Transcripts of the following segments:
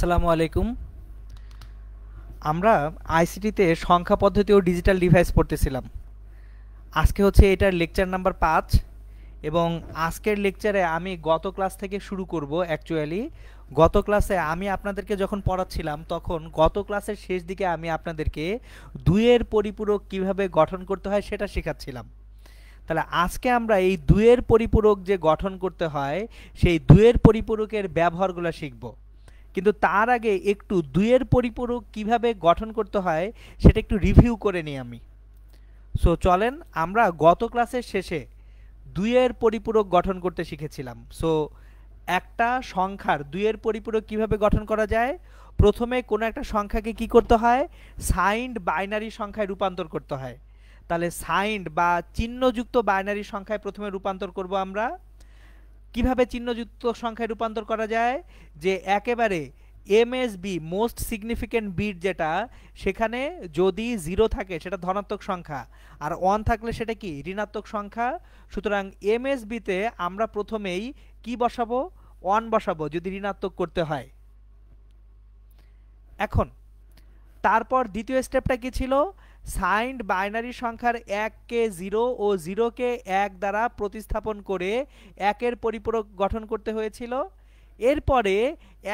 আসসালামু আলাইকুম। আমরা আইসিটিতে সংখ্যা পদ্ধতি ও ডিজিটাল ডিভাইস পড়তেছিলাম। আজকে হচ্ছে এটার লেকচার নাম্বার 5 এবং আজকের লেকচারে আমি গত ক্লাস থেকে শুরু করব। অ্যাকচুয়ালি গত ক্লাসে আমি আপনাদেরকে যখন পড়াচ্ছিলাম তখন গত ক্লাসের শেষ দিকে আমি আপনাদেরকে দুইয়ের পরিপূরক কিভাবে গঠন করতে হয় সেটা শেখাচ্ছিলাম। তাহলে আজকে আমরা এই দুইয়ের পরিপূরক যে গঠন করতে হয় সেই দুইয়ের পরিপূরকের ব্যবহারগুলো শিখব। কিন্তু তার আগে একটু দুইয়ের পরিপূরক কিভাবে গঠন করতে হয় সেটা একটু রিভিউ করে নিই আমি। সো চলেন, আমরা গত ক্লাসের শেষে দুইয়ের পরিপূরক গঠন করতে শিখেছিলাম। সো একটা সংখ্যার দুইয়ের পরিপূরক কিভাবে গঠন করা যায়, প্রথমে কোনো একটা সংখ্যাকে কি করতে হয়, সাইন্ড বাইনারি সংখ্যায় রূপান্তর করতে হয়। তাহলে সাইন্ড বা চিহ্নযুক্ত বাইনারি সংখ্যায় প্রথমে রূপান্তর করব আমরা। কিভাবে চিহ্নযুক্ত সংখ্যায় রূপান্তর করা যায়, যে একেবারে এমএসবি মোস্ট সিগনিফিক্যান্ট বিট যেটা, সেখানে যদি 0 থাকে সেটা ধনাত্মক সংখ্যা, আর 1 থাকলে সেটা কি ঋণাত্মক সংখ্যা। সুতরাং এমএসবিতে আমরা প্রথমেই কি বসাবো, 1 বসাবো যদি ঋণাত্মক করতে হয়। এখন তারপর দ্বিতীয় স্টেপটা কি ছিল, সাইন্ড বাইনারি সংখ্যার 1 কে 0 ও 0 কে 1 দ্বারা প্রতিস্থাপন করে 1 এর পরিপূরক গঠন করতে হয়েছিল। এরপরে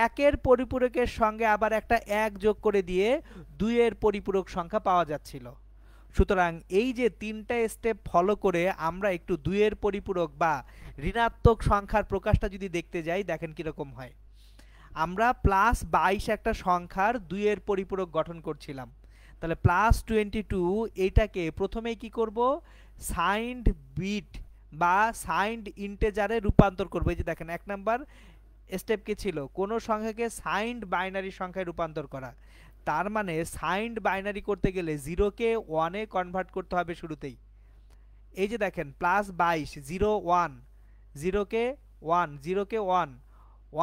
1 এর পরিপূরকের সঙ্গে আবার একটা 1 যোগ করে দিয়ে 2 এর পরিপূরক সংখ্যা পাওয়া যাচ্ছিল। সুতরাং এই যে তিনটা স্টেপ ফলো করে আমরা একটু 2 এর পরিপূরক বা ঋণাত্মক সংখ্যার প্রকাশটা যদি দেখতে যাই, দেখেন কিরকম হয়। আমরা +22 একটা সংখ্যার 2 এর পরিপূরক গঠন করছিলাম। তাহলে +22 এইটাকে প্রথমেই কি করব, সাইন্ড বিট বা সাইন্ড ইন্টেজারে রূপান্তর করব। এই যে দেখেন 1 নাম্বার স্টেপ কি ছিল, কোন সংখ্যাকে সাইন্ড বাইনারি সংখ্যায় রূপান্তর করা। তার মানে সাইন্ড বাইনারি করতে গেলে 0 কে 1 এ কনভার্ট করতে হবে শুরুতেই। এই যে দেখেন +22 0 1, 0 কে 1, 0 কে 1,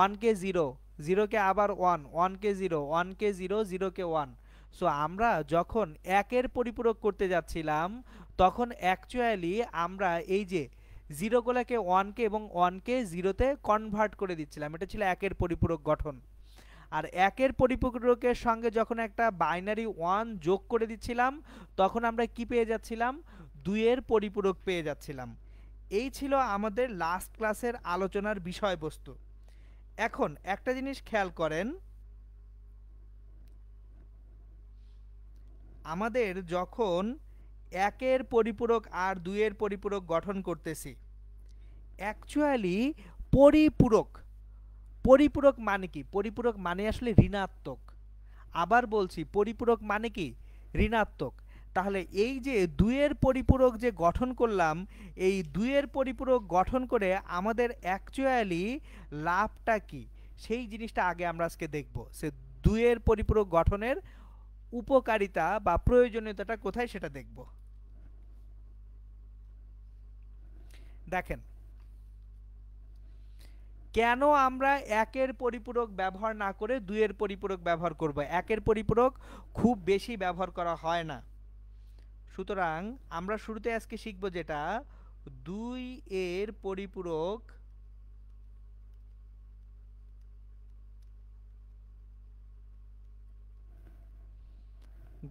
1 কে 0, 0 কে আবার 1, 1 কে 0, 1 কে 0, 0 কে 1। সো আমরা যখন 1 এর পরিপূরক করতে যাচ্ছিলাম তখন অ্যাকচুয়ালি আমরা এই যে 0 গুলাকে 1 কে এবং 1 কে 0 তে কনভার্ট করে দিচ্ছিলাম। এটা ছিল 1 এর পরিপূরক গঠন। আর 1 এর পরিপূরকের সঙ্গে যখন একটা বাইনারি 1 যোগ করে দিচ্ছিলাম তখন আমরা কি পেয়ে যাচ্ছিলাম, 2 এর পরিপূরক পেয়ে যাচ্ছিলাম। এই ছিল আমাদের লাস্ট ক্লাসের আলোচনার বিষয়বস্তু। এখন একটা জিনিস খেয়াল করেন, আমাদের যখন 1 এর পরিপূরক আর 2 এর পরিপূরক গঠন করতেছি, অ্যাকচুয়ালি পরিপূরক, পরিপূরক মানে কি, পরিপূরক মানে আসলে ঋণাত্মক। আবার বলছি, পরিপূরক মানে কি ঋণাত্মক। তাহলে এই যে 2 এর পরিপূরক যে গঠন করলাম, এই 2 এর পরিপূরক গঠন করে আমাদের অ্যাকচুয়ালি লাভটা কি সেই জিনিসটা আগে আমরা আজকে দেখব। সে 2 এর পরিপূরক গঠনের উপকারিতা বা প্রয়োজনীয়তাটা কোথায় সেটা দেখব। দেখেন কেন আমরা 1 এর পরিপূরক ব্যবহার না করে 2 এর পরিপূরক ব্যবহার করব। 1 এর পরিপূরক খুব বেশি ব্যবহার করা হয় না। সুতরাং আমরা শুরুতে আজকে শিখব যেটা, 2 এর পরিপূরক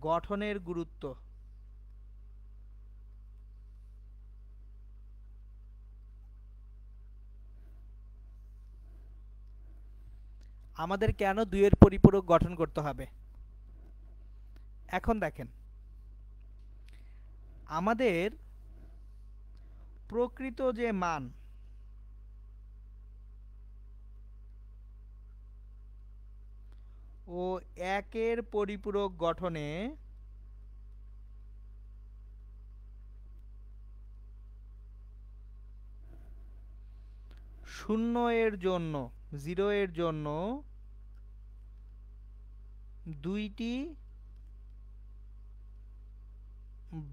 গঠনের গুরুত্ব। আমাদের কেন 2 এর পরিপূরক গঠন করতে হবে। এখন দেখেন, আমাদের প্রকৃত যে মান, ও 1 এর পরিপূরক গঠনে শূন্য এর জন্য, 0 এর জন্য দুইটি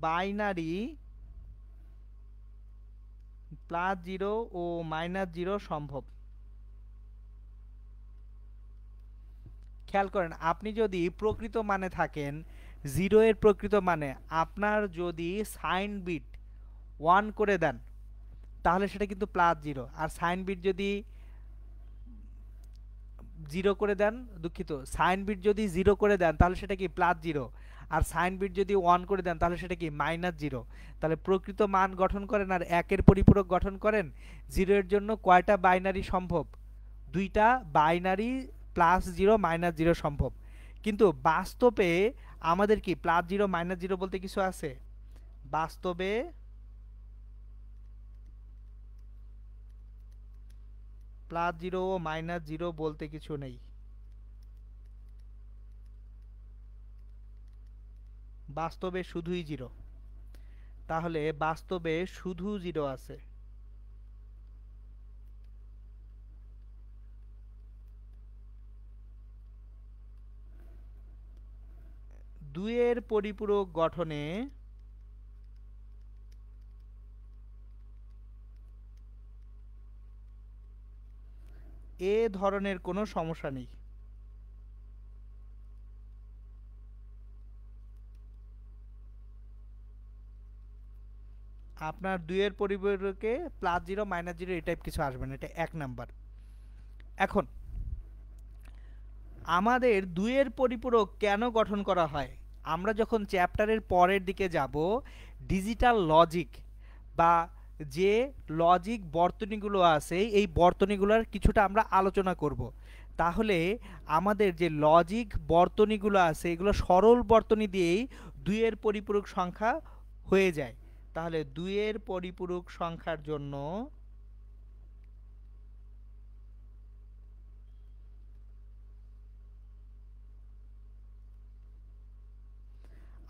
বাইনারি +0 ও -0 সম্ভব। খেয়াল করেন, আপনি যদি প্রকৃত মানে থাকেন, 0 এর প্রকৃত মানে আপনার যদি সাইন বিট 1 করে দেন তাহলে সেটা কিন্তু +0, আর সাইন বিট যদি জিরো করে দেন, দুঃখিত, সাইন বিট যদি জিরো করে দেন তাহলে সেটা কি প্লাস জিরো, আর সাইন বিট যদি ওয়ান করে দেন তাহলে সেটা কি মাইনাস জিরো। তাহলে প্রকৃত মান গঠন করেন আর একের পরিপূরক গঠন করেন। জিরো এর জন্য কয়টা বাইনারি সম্ভব? দুইটা binary, plus zero minus zero সম্ভব। কিন্তু বাস্তবে আমাদের কি প্লাস জিরো মাইনাস জিরো বলতে কিছু আছে? বাস্তবে প্লাস জিরো ও মাইনাস জিরো বলতে কিছু নেই। বাস্তবে শুধুই জিরো। তাহলে বাস্তবে শুধু জিরো আছে। দুইয়ের পরিপূরক গঠনে এ ধরনের কোনো সমস্যা নেই। আপনার দুইয়ের পরিপূরকে প্লাস জিরো মাইনাস জিরো এই টাইপ কিছু আসবে না, এটা এক নাম্বার। এখন আমাদের দুইয়ের পরিপূরক কেন গঠন করা হয়? আমরা যখন চ্যাপ্টারের পরের দিকে যাব, ডিজিটাল লজিক বা যে লজিক বর্তনীগুলো আছে এই বর্তনীগুলোর কিছুটা আমরা আলোচনা করব। তাহলে আমাদের যে লজিক বর্তনীগুলো আছে এগুলো সরল বর্তনী দিয়েই দুইয়ের পরিপূরক সংখ্যা হয়ে যায়। তাহলে দুইয়ের পরিপূরক সংখ্যার জন্য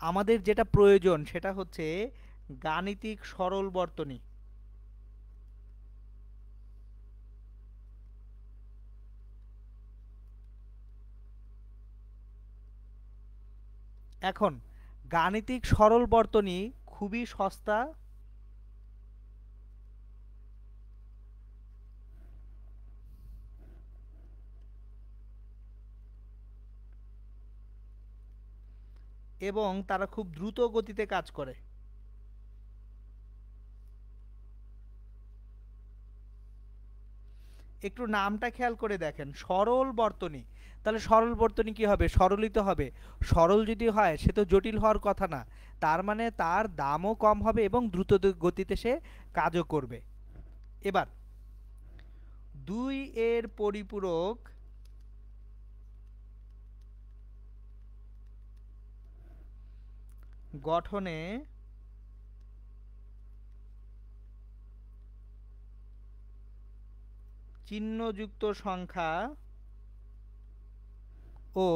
আমাদের যেটা প্রয়োজন সেটা হচ্ছে গাণিতিক সরল বর্তনী। এখন গাণিতিক সরল বর্তনী খুবই সস্তা এবং তারা খুব দ্রুত গতিতে কাজ করে। একটু নামটা খেয়াল করে দেখেন, সরল বর্তনী। তাহলে সরল বর্তনী কি হবে? সরলিত হবে। সরল যদি হয় সে তো জটিল হওয়ার কথা না, তার মানে তার দামও কম হবে এবং দ্রুত গতিতে সে কাজও করবে। এবার দুই এর পরিপূরক গঠনে চিহ্নযুক্ত সংখ্যা ও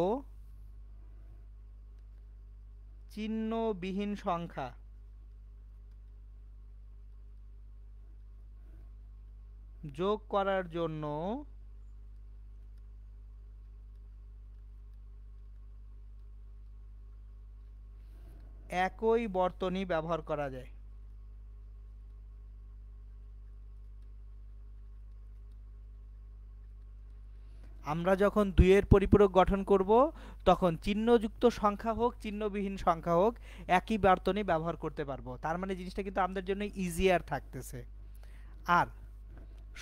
চিহ্নবিহীন সংখ্যা যোগ করার জন্য একই বর্তনী ব্যবহার করা যায়। আমরা যখন দুইয়ের পরিপূরক গঠন করব তখন চিহ্নযুক্ত সংখ্যা হোক চিহ্নবিহীন সংখ্যা হোক একই বর্তনী ব্যবহার করতে পারবো। তার মানে জিনিসটা কিন্তু আমাদের জন্য ইজিয়ার থাকতেছে। আর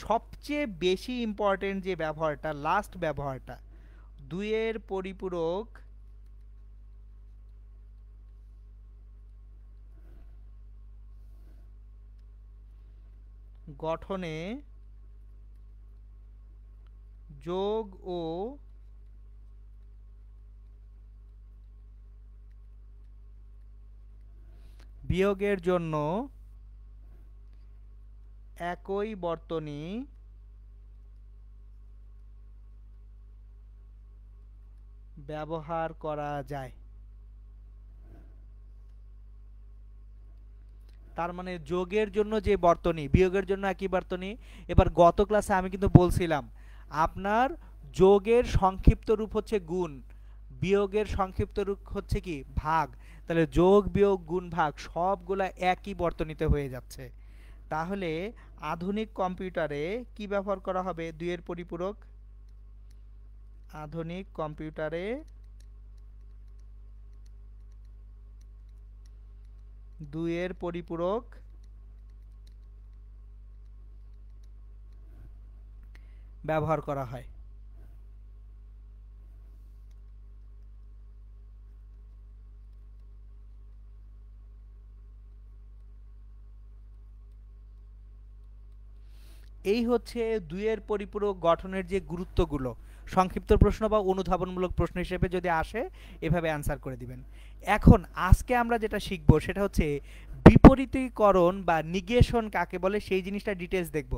সবচেয়ে বেশি ইম্পর্টেন্ট যে ব্যবহারটা, লাস্ট ব্যবহারটা, দুইয়ের পরিপূরক গঠনে যোগ ও বিয়োগের জন্য একই বর্তনী ব্যবহার করা যায়। তার মানে যোগের জন্য যে বর্তনী, বিয়োগের জন্য একই বর্তনী। এবার গত ক্লাসে আমি কিন্তু বলছিলাম আপনার যোগের সংক্ষিপ্ত রূপ হচ্ছে গুণ, বিয়োগের সংক্ষিপ্ত রূপ হচ্ছে কি ভাগ। তাহলে যোগ বিয়োগ গুণ ভাগ সবগুলা একই বর্তনীতে হয়ে যাচ্ছে। তাহলে আধুনিক কম্পিউটারে কি ব্যবহার করা হবে? দুইয়ের পরিপূরক। আধুনিক কম্পিউটারে দুইয়ের পরিপূরক ব্যবহার করা হয়। এই হচ্ছে দুইয়ের পরিপূরক গঠনের যে গুরুত্বগুলো, সংক্ষিপ্ত প্রশ্ন বা অনুধাবনমূলক প্রশ্ন হিসেবে যদি আসে এভাবে অ্যান্সার করে দিবেন। এখন আজকে আমরা যেটা শিখব সেটা হচ্ছে বিপরীতীকরণ বা নিগেশন কাকে বলে সেই জিনিসটা ডিটেলস দেখব।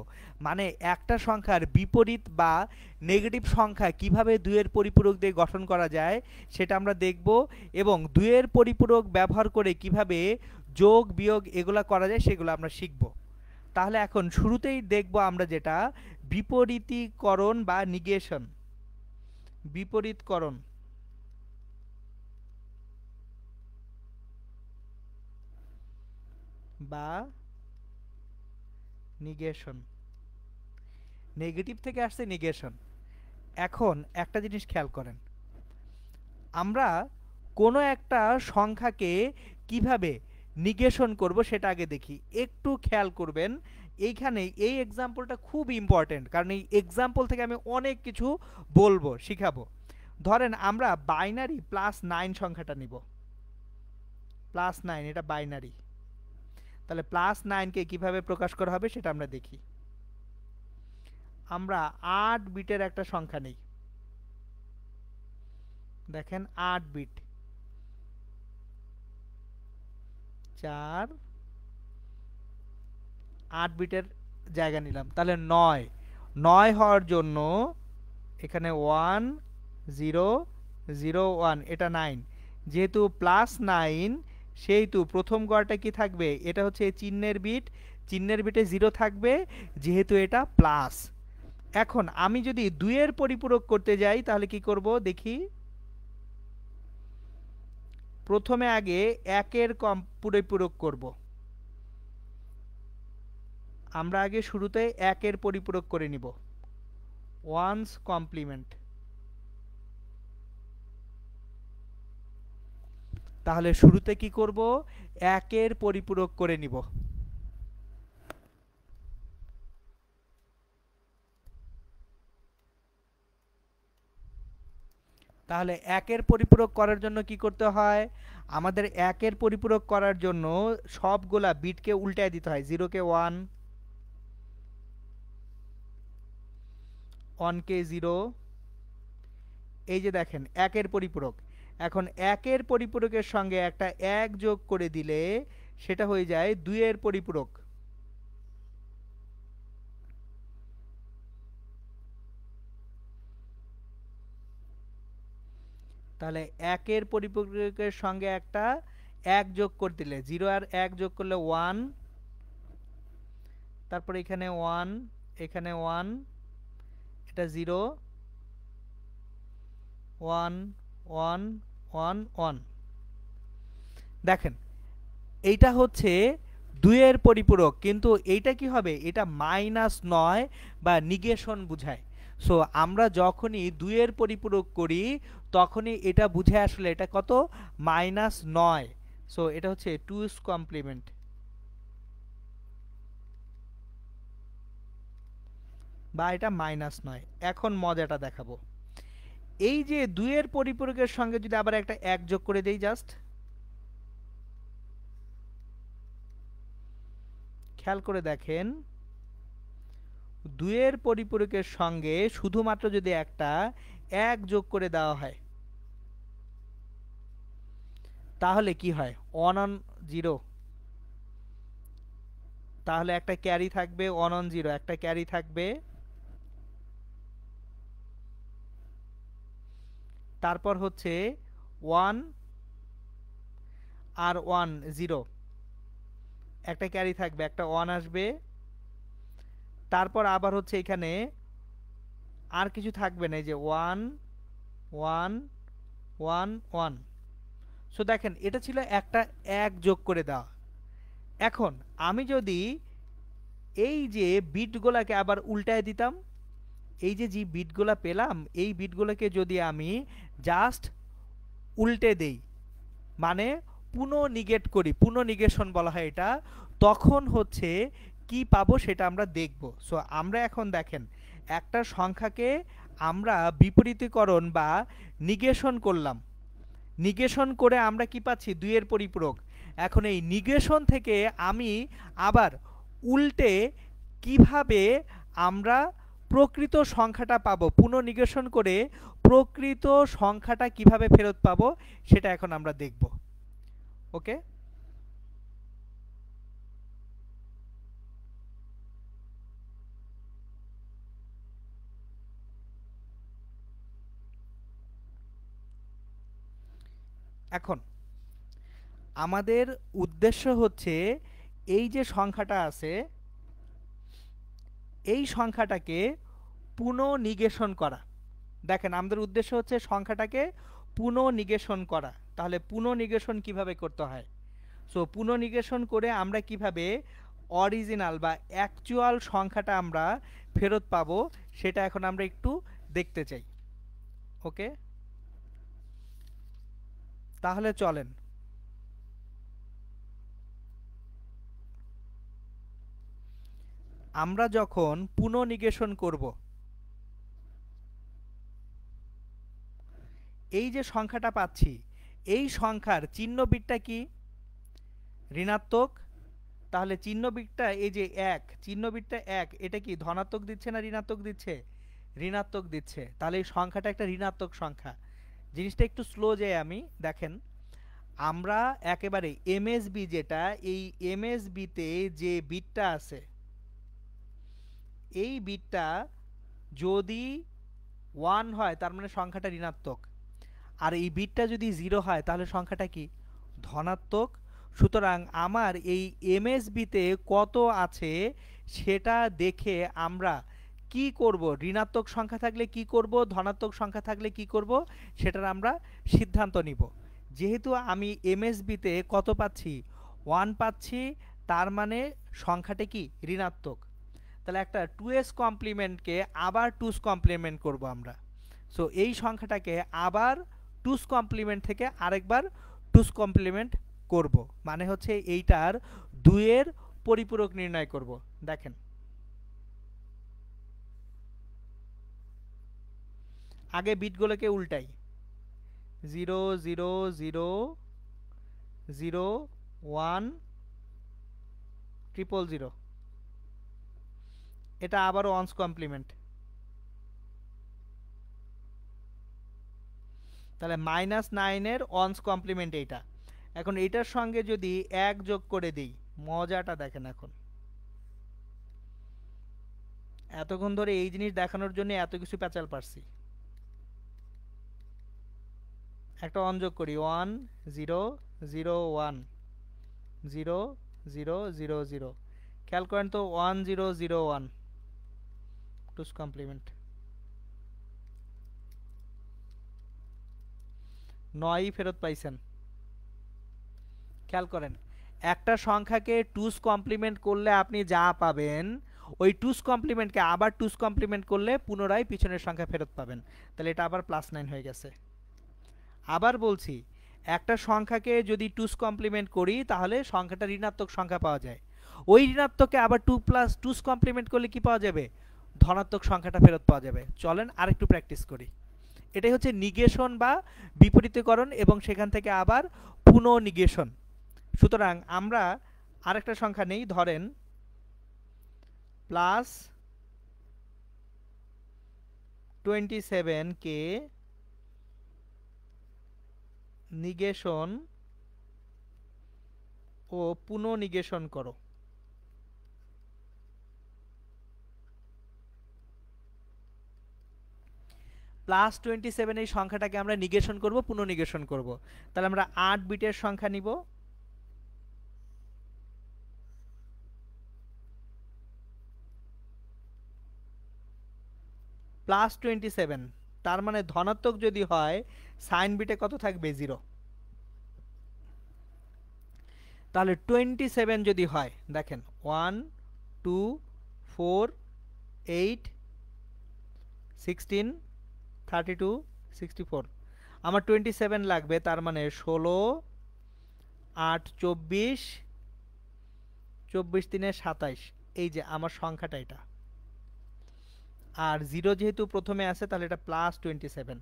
মানে একটা সংখ্যার বিপরীত বা নেগেটিভ সংখ্যা কিভাবে দুইয়ের পরিপূরক দিয়ে গঠন করা যায় সেটা আমরা দেখব, এবং দুইয়ের পরিপূরক ব্যবহার করে কিভাবে যোগ বিয়োগ এগুলা করা যায় সেগুলো আমরা শিখব। তাহলে এখন শুরুতেই দেখব আমরা যেটা বিপরীতীকরণ বা নিগেশন। বিপরীতকরণ বা নিগেশন, নেগেটিভ থেকে আসছে নিগেশন। এখন একটা জিনিস খেয়াল করেন, আমরা কোনো একটা সংখ্যাকে কিভাবে নিগেশন করব সেটা আগে দেখি। একটু খেয়াল করবেন, এইখানে এই এক্সাম্পলটা খুব ইম্পর্টেন্ট, কারণ এই এক্সাম্পল থেকে আমি অনেক কিছু বলবো, শিখাবো। ধরেন আমরা বাইনারি +9 সংখ্যাটা নিব, +9 এটা বাইনারি। তাহলে +9 কে কিভাবে প্রকাশ করা হবে সেটা আমরা দেখি। আমরা 8 বিটের একটা সংখ্যা নেই, দেখেন 8 বিট, 4 8 বিটের জায়গা নিলাম। তাহলে 9 হওয়ার জন্য এখানে 1 0 0 1 এটা 9, যেহেতু +9 সেহেতু প্রথম গড়টা কি থাকবে, এটা হচ্ছে চিহ্নের বিট, চিহ্নের বিটে 0 থাকবে যেহেতু এটা প্লাস। এখন আমি যদি 2 এর পরিপূরক করতে যাই তাহলে কি করব দেখি। প্রথমে আগে 1 এর পরিপূরক করব, আমরা আগে শুরুতে 1 এর পরিপূরক করে নিব, ওয়ান্স কমপ্লিমেন্ট। তাহলে শুরুতে কি করব, 1 এর পরিপূরক করে নিব। তাহলে 1 এর পরিপূরক করার জন্য কি করতে হয়, আমাদের 1 এর পরিপূরক করার জন্য সবগুলা বিটকে উল্টায় দিতে হয়। 0 কে 1, 1 কে 0, এই যে দেখেন 1 এর পরিপূরক। এখন 1 এর পরিপূরকের সঙ্গে একটা 1 যোগ করে দিলে সেটা হয়ে যায় 2 এর পরিপূরক। তাহলে 1 এর পরিপূরকের সঙ্গে একটা 1 যোগ করে দিলে 0 আর 1 যোগ করলে 1, তারপর এখানে 1, এখানে 1, এটা 0 1 1 1 1। দেখেন এইটা হচ্ছে 2 এর পরিপূরক, কিন্তু এইটা কি হবে, এটা -9 বা নিগেশন বুঝায়। সো আমরা যখনই 2 এর পরিপূরক করি তখনই এটা বুঝে আসলে এটা কত, -9। সো এটা হচ্ছে 2's কমপ্লিমেন্ট বা এটা -9। এখন মজাটা দেখাবো, এই যে 2 এর পরিপূরকের সঙ্গে যদি আবার একটা 1 যোগ করে দেই, জাস্ট খেয়াল করে দেখেন 2 এর পরিপূরকের সঙ্গে শুধুমাত্র যদি একটা 1 যোগ করে দেওয়া হয় তাহলে কি হয়, 1 on 0, তাহলে একটা ক্যারি থাকবে, 1 on 0 একটা ক্যারি থাকবে, তারপর হচ্ছে 1 আর 1 0 একটা ক্যারি থাকবে, একটা 1 আসবে, তারপর আবার হচ্ছে এখানে আর কিছু থাকবে না, এই যে 1 1 1 1। সো দেখেন এটা ছিল একটা 1 যোগ করে দেওয়া। এখন আমি যদি এই যে বিটগুলাকে আবার উল্টায় দিতাম, এই যে বিটগুলা পেলাম এই বিটগুলোকে যদি আমি জাস্ট উল্টে দেই, মানে পুনঃনিগেট করি, পুনঃনিগেশন বলা হয় এটা, তখন হচ্ছে কি পাবো সেটা আমরা দেখব। সো আমরা এখন দেখেন একটা সংখ্যাকে আমরা বিপরীতীকরণ বা নিগেশন করলাম, নিগেশন করে আমরা কি পাচ্ছি, 2 এর পরিপূরক। এখন এই নিগেশন থেকে আমি আবার উল্টে কিভাবে আমরা প্রকৃত সংখ্যাটা পাবো, পুনর্নির্দেশন করে প্রকৃত সংখ্যাটা কিভাবে ফেরত পাবো সেটা এখন আমরা দেখব। ওকে, এখন আমাদের উদ্দেশ্য হচ্ছে এই যে সংখ্যাটা আছে এই সংখ্যাটাকে পুনর্নির্দেশন করা। দেখেন আমাদের উদ্দেশ্য হচ্ছে সংখ্যাটাকে পুনর্নির্দেশন করা। তাহলে পুনর্নির্দেশন কিভাবে করতে হয়? সো পুনর্নির্দেশন করে আমরা কিভাবে অরিজিনাল বা অ্যাকচুয়াল সংখ্যাটা আমরা ফেরত পাবো সেটা এখন আমরা একটু দেখতে চাই। ওকে, তাহলে চলেন আমরা যখন পুনর্নির্দেশন করব এই যে সংখ্যাটা পাচ্ছি এই সংখ্যার চিহ্ন বিটটা কি? ঋণাত্মক। তাহলে চিহ্ন বিটটা এই যে এক, চিহ্ন বিটটা এক, এটা কি ধনাত্মক দিচ্ছে না ঋণাত্মক দিচ্ছে? ঋণাত্মক দিচ্ছে। তাহলে এই সংখ্যাটা একটা ঋণাত্মক সংখ্যা। জিনিসটা একটু স্লো যায় আমি দেখেন, আমরা একেবারে এমএসবি যেটা, এই এমএসবিতে যে বিটটা আছে এই বিটটা যদি 1 হয় তার মানে সংখ্যাটা ঋণাত্মক, আর এই বিটটা যদি 0 হয় তাহলে সংখ্যাটা কি? ধনাত্মক। সুতরাং আমার এই এমএসবিতে কত আছে সেটা দেখে আমরা কি করব, ঋণাত্মক সংখ্যা থাকলে কি করব, ধনাত্মক সংখ্যা থাকলে কি করব সেটার আমরা সিদ্ধান্ত নিব। যেহেতু আমি এমএসবিতে কত পাচ্ছি? 1 পাচ্ছি, তার মানে সংখ্যাটা কি? ঋণাত্মক। তাহলে একটা 2s কমপ্লিমেন্টকে আবার 2s কমপ্লিমেন্ট করব আমরা। সো এই সংখ্যাটাকে আবার 2s কমপ্লিমেন্ট থেকে আরেকবার 2s কমপ্লিমেন্ট করব, মানে হচ্ছে এইটার 2 এর পরিপূরক নির্ণয় করব। দেখেন আগে বিটগুলোকে উল্টাই, 0 0 0 0 1 0 0, এটা আবারও ওয়ান্স কমপ্লিমেন্ট। তাহলে -9 এর ওয়ান্স কমপ্লিমেন্ট এইটা। এখন এইটার সঙ্গে যদি 1 যোগ করে দিই, মজাটা দেখেন। এখন এতক্ষণ ধরে এই জিনিস দেখানোর জন্য এত কিছু প্যাচাল পারছি, একটা 1 যোগ করি, 1 0 0 1 0 0 0 0। খেয়াল করেন তো, 1 0 0 1 টুস কমপ্লিমেন্ট, 9 ফেরত পাইছেন। খেয়াল করেন একটা সংখ্যাকে টুস কমপ্লিমেন্ট করলে আপনি যা পাবেন ওই টুস কমপ্লিমেন্টকে আবার টুস কমপ্লিমেন্ট করলে পুনরায় পিছনের সংখ্যা ফেরত পাবেন। তাহলে এটা আবার +9 হয়ে গেছে। আবার বলছি, একটা সংখ্যাকে যদি টুস কমপ্লিমেন্ট করি তাহলে সংখ্যাটা ঋণাত্মক সংখ্যা পাওয়া যায়, ওই ঋণাত্মককে আবার 2 প্লাস টুস কমপ্লিমেন্ট করলে কি পাওয়া যাবে? ধনাত্মক সংখ্যাটা ফেরত পাওয়া যাবে। চলেন আরেকটু প্র্যাকটিস করি। এটাই হচ্ছে নিগেশন বা বিপরীতকরণ, এবং সেখান থেকে আবার পুনর্নিগেশন। সুতরাং আমরা আরেকটা সংখ্যা নেই, ধরেন +27 কে নিগেশন ও পুনর্নিগেশন করো। +27 এই সংখ্যাটাকে আমরা নিগেশন করব, পুনর্নিগেশন করব। তাহলে আমরা 8 বিটের সংখ্যা নিব, +27, তার মানে ধনাত্মক যদি হয় সাইন বিটে কত থাকবে? 0। তাহলে 27 যদি হয়, দেখেন 1 2 4 8 16 32 64, আমার 27 লাগবে, তার মানে 16 8 24 24 3 27, এই যে আমার সংখ্যাটা এটা। আর 0 যেহেতু প্রথমে আছে তাহলে এটা +27।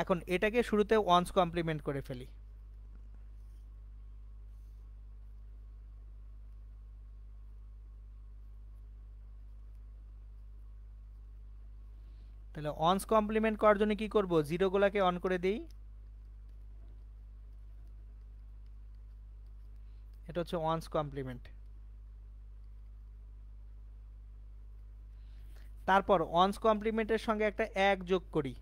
এখন এটাকে শুরুতে ওয়ান্স কমপ্লিমেন্ট করে ফেলি। তাহলে অনস কমপ্লিমেন্ট করার জন্য কি করব, জিরোগুলোকে অন করে দেই। এটা হচ্ছে ওয়ান্স কমপ্লিমেন্ট। তারপর ওয়ান্স কমপ্লিমেন্টের সঙ্গে একটা এক যোগ করি,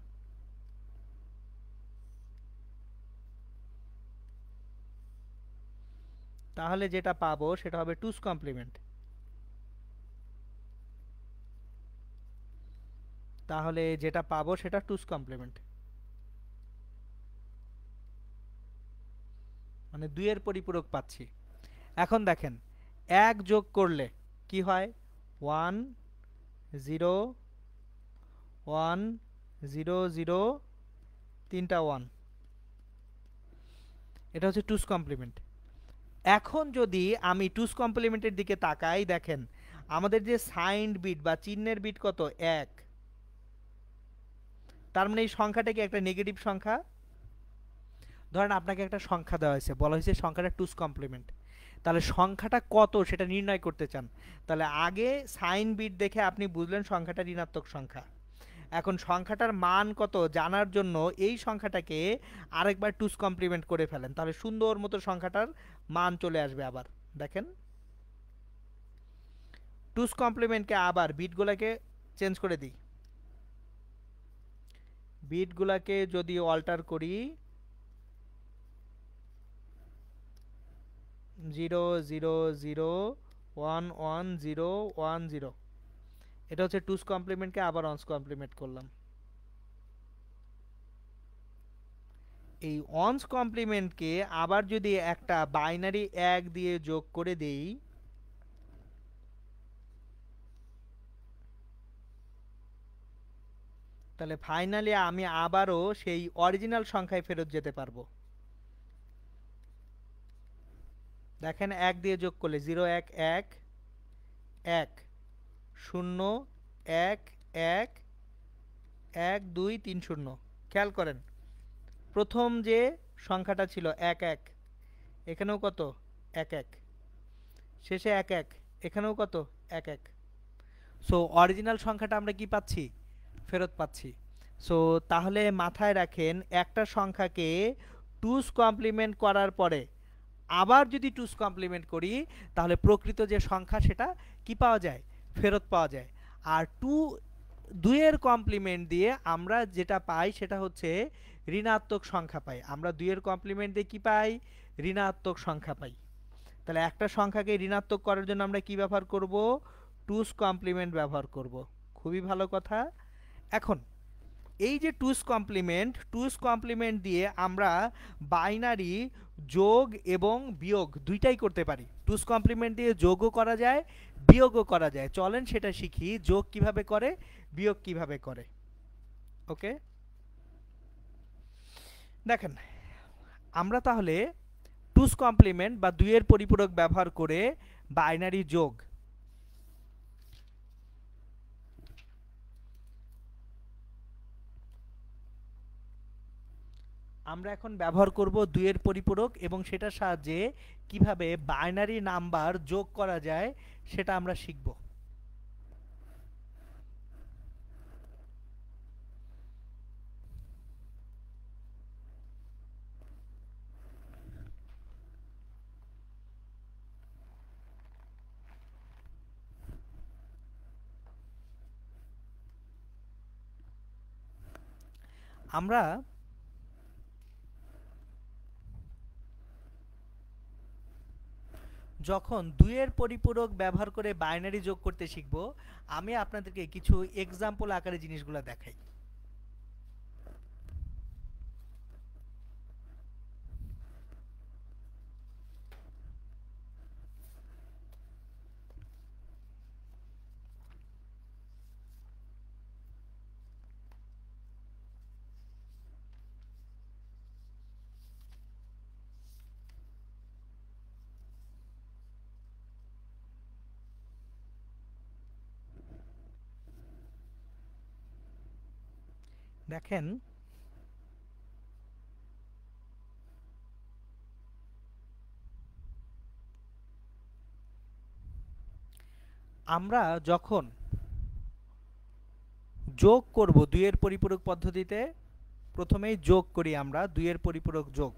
তাহলে যেটা পাবো সেটা হবে টুস কমপ্লিমেন্ট। তাহলে যেটা পাবো সেটা টুস কমপ্লিমেন্ট, মানে দুইয়ের পরিপূরক পাচ্ছি। এখন দেখেন এক যোগ করলে কি হয়, 1 0 1 0 0, তিনটা 1, এটা হচ্ছে টুস কমপ্লিমেন্ট। এখন যদি আমি টুস কমপ্লিমেন্টের দিকে তাকাই, দেখেন আমাদের যে সাইন্ড বিট বা চিহ্নের বিট কত, 1। তার মানে এই সংখ্যাটা কি একটা নেগেটিভ সংখ্যা। ধরেন আপনাকে একটা সংখ্যা দেওয়া হয়েছে, বলা হয়েছে সংখ্যাটা টুস কমপ্লিমেন্ট, তাহলে সংখ্যাটা কত সেটা নির্ণয় করতে চান, তাহলে আগে সাইন বিট দেখে আপনি বুঝলেন সংখ্যাটা ঋণাত্মক সংখ্যা। এখন সংখ্যাটার মান কত জানার জন্য এই সংখ্যাটাকে আরেকবার টুস কমপ্লিমেন্ট করে ফেলেন, তাহলে সুন্দর মতো সংখ্যাটার মান চলে আসবে। আবার দেখেন টুস কমপ্লিমেন্টকে আবার বিটগুলোকে চেঞ্জ করে দিই, বিটগুলোকে যদি অল্টার করি 0 0 0 1 1 0 1 0, এটা হচ্ছে টুস কমপ্লিমেন্টকে আবার অনস কমপ্লিমেন্ট করলাম। এই অনস কমপ্লিমেন্টকে আবার যদি একটা বাইনারি এক দিয়ে যোগ করে দেই, তাহলে ফাইনালি আমি আবারও সেই অরিজিনাল সংখ্যায় ফেরত যেতে পারবো। দেখেন এক দিয়ে যোগ করলে 0 1 1 1 0 1 1 1 2 3 0। খেয়াল করেন প্রথম যে সংখ্যাটা ছিল 1 1, এখানেও কত 1 1, শেষে 1 1, এখানেও কত 1 1। সো অরিজিনাল সংখ্যাটা আমরা কি পাচ্ছি, ফেরত পাচ্ছি। সো তাহলে মাথায় রাখেন একটা সংখ্যাকে টুস কমপ্লিমেন্ট করার পরে আবার যদি টুস কমপ্লিমেন্ট করি, তাহলে প্রকৃত যে সংখ্যা সেটা কি পাওয়া যায়, ফেরত পাওয়া যায়। আর দুইয়ের কমপ্লিমেন্ট দিয়ে আমরা যেটা পাই সেটা হচ্ছে ঋণাত্মক সংখ্যা পাই। আমরা দুইয়ের কমপ্লিমেন্ট দিয়ে কি পাই, ঋণাত্মক সংখ্যা পাই। তাহলে একটা সংখ্যাকে ঋণাত্মক করার জন্য আমরা কি ব্যবহার করব, টুস কমপ্লিমেন্ট ব্যবহার করব। খুবই ভালো কথা। এখন এই যে টুস কমপ্লিমেন্ট দিয়ে আমরা বাইনারি যোগ এবং বিয়োগ দুইটাই করতে পারি। টুস কমপ্লিমেন্ট দিয়ে যোগও করা যায়, বিয়োগও করা যায়। চলেন সেটা শিখি, যোগ কিভাবে করে, বিয়োগ কিভাবে করে। ওকে, দেখেন আমরা তাহলে টুস কমপ্লিমেন্ট বা দুইয়ের পরিপূরক ব্যবহার করে বাইনারি যোগ, আমরা এখন ব্যবহার করব দুইয়ের পরিপূরক এবং সেটার সাহায্যে কিভাবে বাইনারি নাম্বার যোগ করা যায় সেটা আমরা শিখব। আমরা যখন দুইয়ের পরিপূরক ব্যবহার করে বাইনারি যোগ করতে শিখব, আমি আপনাদেরকে কিছু এক্সাম্পল আকারে জিনিসগুলো দেখাই। দেখেন আমরা যখন যোগ করব 2 এর পরিপূরক পদ্ধতিতে। প্রথমেই যোগ করি আমরা 2 এর পরিপূরক যোগ।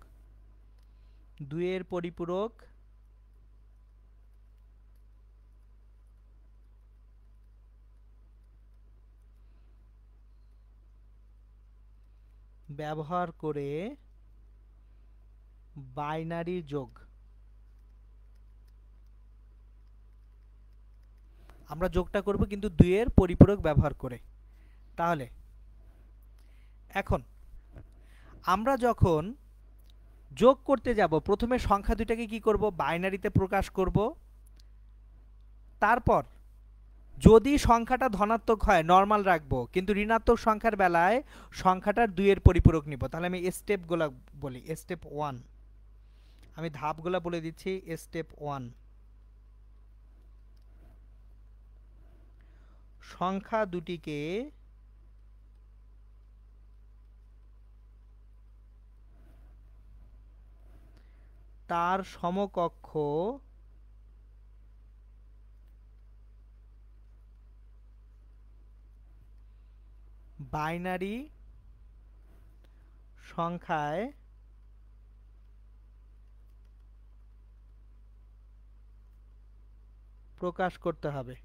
2 এর পরিপূরক ব্যবহার করে বাইনারি যোগ। আমরা যোগটা করব কিন্তু 2 এর পরিপূরক ব্যবহার করে। তাহলে এখন আমরা যখন যোগ করতে যাব প্রথমে সংখ্যা দুটাকে কি করব, বাইনারিতে প্রকাশ করব। তারপর যদি সংখ্যাটা ধনাত্মক হয় নরমাল রাখবো, কিন্তু ঋণাত্মক সংখ্যার বেলায় সংখ্যাটার 2 এর পরিপূরক নিব। তাহলে আমি স্টেপগুলো বলি। স্টেপ 1, আমি ধাপগুলো বলে দিচ্ছি। স্টেপ 1, সংখ্যা দুটিকে তার সমকক্ষ বাইনারি সংখ্যায় প্রকাশ করতে হবে।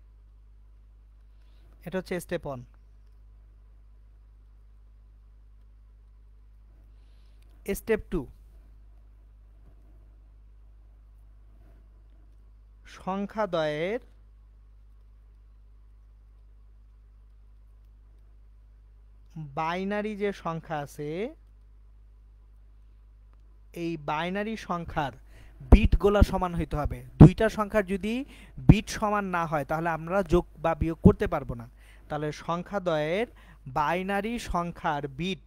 এটা হচ্ছে স্টেপ 1। স্টেপ 2, সংখ্যাদ্বয়ের বাইনারি যে সংখ্যা আছে এই বাইনারি সংখ্যার বিটগুলো সমান হইতে হবে। দুইটা সংখ্যার যদি বিট সমান না হয় তাহলে আমরা যোগ বা বিয়োগ করতে পারবো না। তাহলে সংখ্যাদ্বয়ের বাইনারি সংখ্যার বিট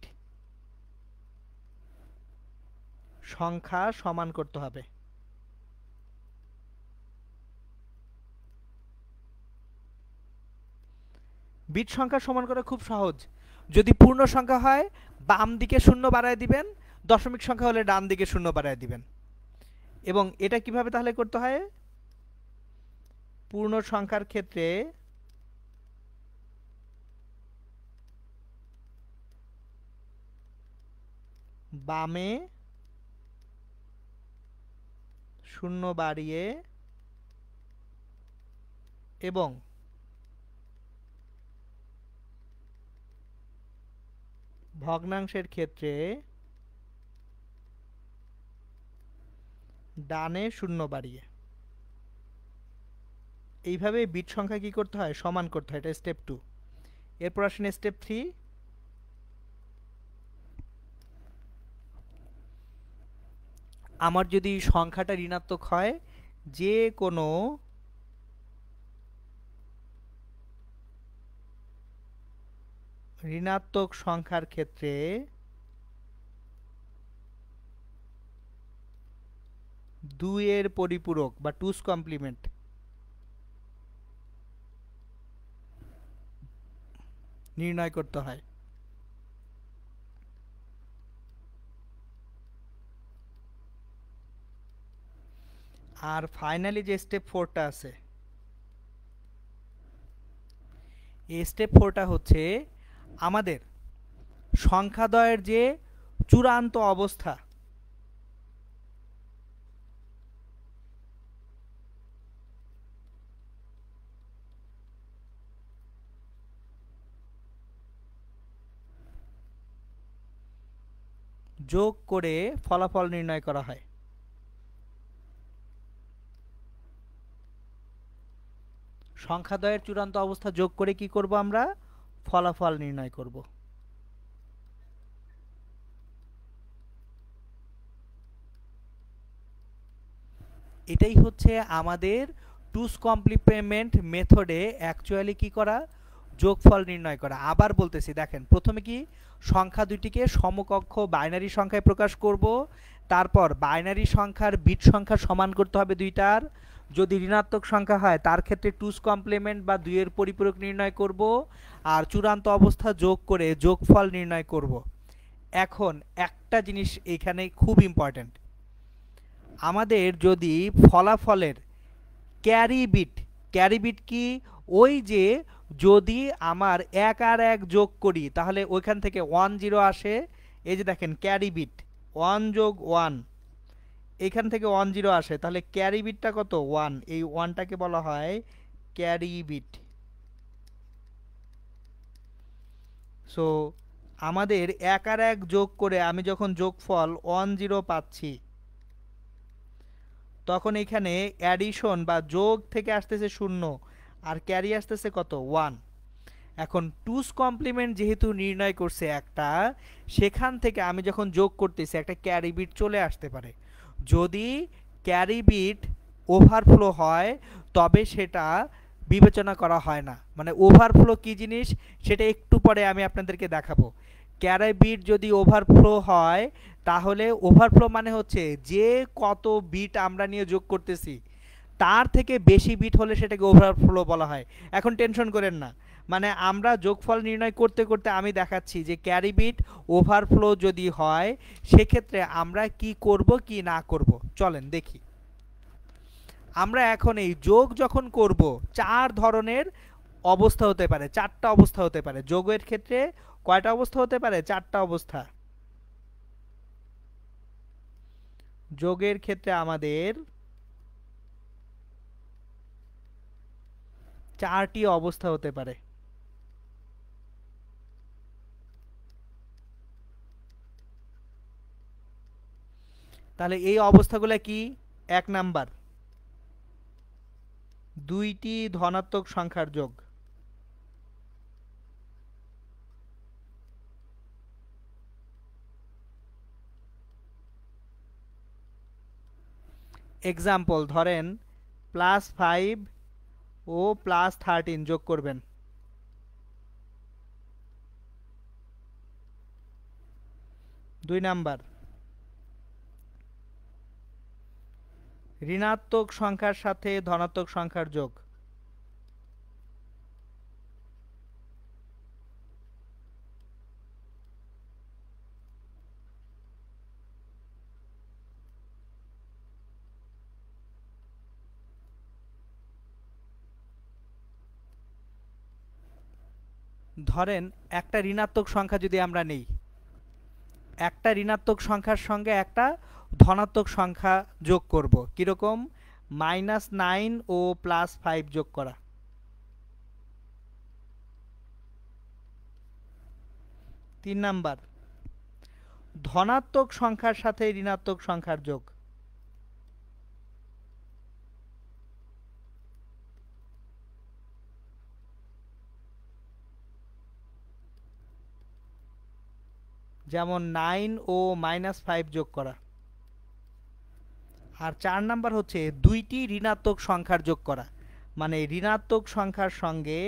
সংখ্যা সমান করতে হবে। বিট সংখ্যা সমান করা খুব সহজ। যদি পূর্ণ সংখ্যা হয় বাম দিকে 0 বাড়ায় দিবেন, দশমিক সংখ্যা হলে ডান দিকে 0 বাড়ায় দিবেন। এবং এটা কিভাবে তাহলে করতে হয়? পূর্ণ সংখ্যার ক্ষেত্রে বামে 0 বাড়িয়ে এবং ভগ্নাংশের ক্ষেত্রে ডানে 0 বাড়িয়ে। এইভাবে বিট সংখ্যা কি করতে হয়? সমান করতে হয়। এটা স্টেপ 2। এরপর আসেন স্টেপ 3। আমার যদি সংখ্যাটা ঋণাত্মক হয়, যে কোনো ঋণাত্মক সংখ্যার ক্ষেত্রে দুইয়ের পরিপূরক বা টুস কমপ্লিমেন্ট নির্ণয় করতে হয়। আর ফাইনালি যে স্টেপ 4টা আছে, এই স্টেপ 4টা হচ্ছে আমাদের সংখ্যাদ্বয়ের যে চূড়ান্ত অবস্থা যোগ করে ফলাফল নির্ণয় করা হয়। সংখ্যাদ্বয়ের চূড়ান্ত অবস্থা যোগ করে কি করব? আমরা ফলাফল নির্ণয় করব। এটাই হচ্ছে আমাদের টুস কমপ্লিমেন্ট মেথডে অ্যাকচুয়ালি কি করা? যোগফল নির্ণয় করা। আবার বলতেছি, দেখেন প্রথমে কি সংখ্যা দুটিকে সমকক্ষ বাইনারি সংখ্যায় প্রকাশ করব। তারপর বাইনারি সংখ্যার বিট সংখ্যা সমান করতে হবে দুইটার। যদি ঋণাত্মক সংখ্যা হয় তার ক্ষেত্রে টুস কমপ্লিমেন্ট বা 2 এর পরিপূরক নির্ণয় করব। আর চূড়ান্ত অবস্থা যোগ করে যোগফল নির্ণয় করব। এখন একটা জিনিস এখানে খুব ইম্পর্ট্যান্ট, আমাদের যদি ফলাফলের ক্যারি বিট ক্যারি বিট কি? ওই যে যদি আমার ১ আর ১ যোগ করি তাহলে ওইখান থেকে 1 0 আসে। এই যে দেখেন ক্যারি বিট 1 যোগ 1, এখান থেকে 1 0 আসে, তাহলে ক্যারি বিটটা কত? 1। এই 1টাকে বলা হয় ক্যারি বিট। সো আমাদের ১ আর ১ যোগ করে আমি যখন যোগফল 1 0 পাচ্ছি, তখন এখানে অ্যাডিশন বা যোগ থেকে আসতেছে 0 আর ক্যারি আসতেছে কত? 1। এখন টুস কমপ্লিমেন্ট যেহেতু নির্ণয় করছে একটা, সেখান থেকে আমি যখন যোগ করতেছি একটা ক্যারি বিট চলে আসতে পারে। যদি ক্যারি বিট ওভারফ্লো হয় তবে সেটা বিবেচনা করা হয় না। মানে ওভারফ্লো কি জিনিস সেটা একটু পরে আমি আপনাদেরকে দেখাবো। ক্যারি বিট যদি ওভারফ্লো হয় তাহলে ওভারফ্লো মানে হচ্ছে যে কত বিট আমরা নিয়ে যোগ করতেছি তার থেকে বেশি বিট হলে সেটাকে ওভারফ্লো বলা হয়। এখন টেনশন করেন না, মানে আমরা যোগফল নির্ণয় করতে করতে আমি দেখাচ্ছি যে ক্যারি বিট ওভারফ্লো যদি হয় সেক্ষেত্রে আমরা কি করব কি না করব। চলেন দেখি। আমরা এখন এই যোগ যখন করব 4 ধরনের অবস্থা হতে পারে, 4টা অবস্থা হতে পারে। যোগের ক্ষেত্রে কয়টা অবস্থা হতে পারে? 4টা অবস্থা। যোগের ক্ষেত্রে আমাদের 4টি অবস্থা হতে পারে। তাহলে এই অবস্থাগুলো কি? 1 নাম্বার, দুইটি ধনাত্মক সংখ্যার যোগ। এক্সাম্পল ধরেন +5 ও +13 যোগ করবেন। 2 নাম্বার, ঋণাত্মক সংখ্যার সাথে ধনাত্মক সংখ্যার যোগ। ধরেন একটা ঋণাত্মক সংখ্যা যদি আমরা নেই, একটা ঋণাত্মক সংখ্যার সঙ্গে একটা ধনাত্মক সংখ্যা যোগ করব। কিরকম? -9 ও +5 যোগ করা। 3 নাম্বার, ধনাত্মক সংখ্যার সাথে ঋণাত্মক সংখ্যার যোগ। যেমন 9 ও -5 যোগ করা। আর 4 নাম্বার হচ্ছে দুইটি ঋণাত্মক সংখ্যার যোগ করা, মানে ঋণাত্মক সংখ্যার সঙ্গে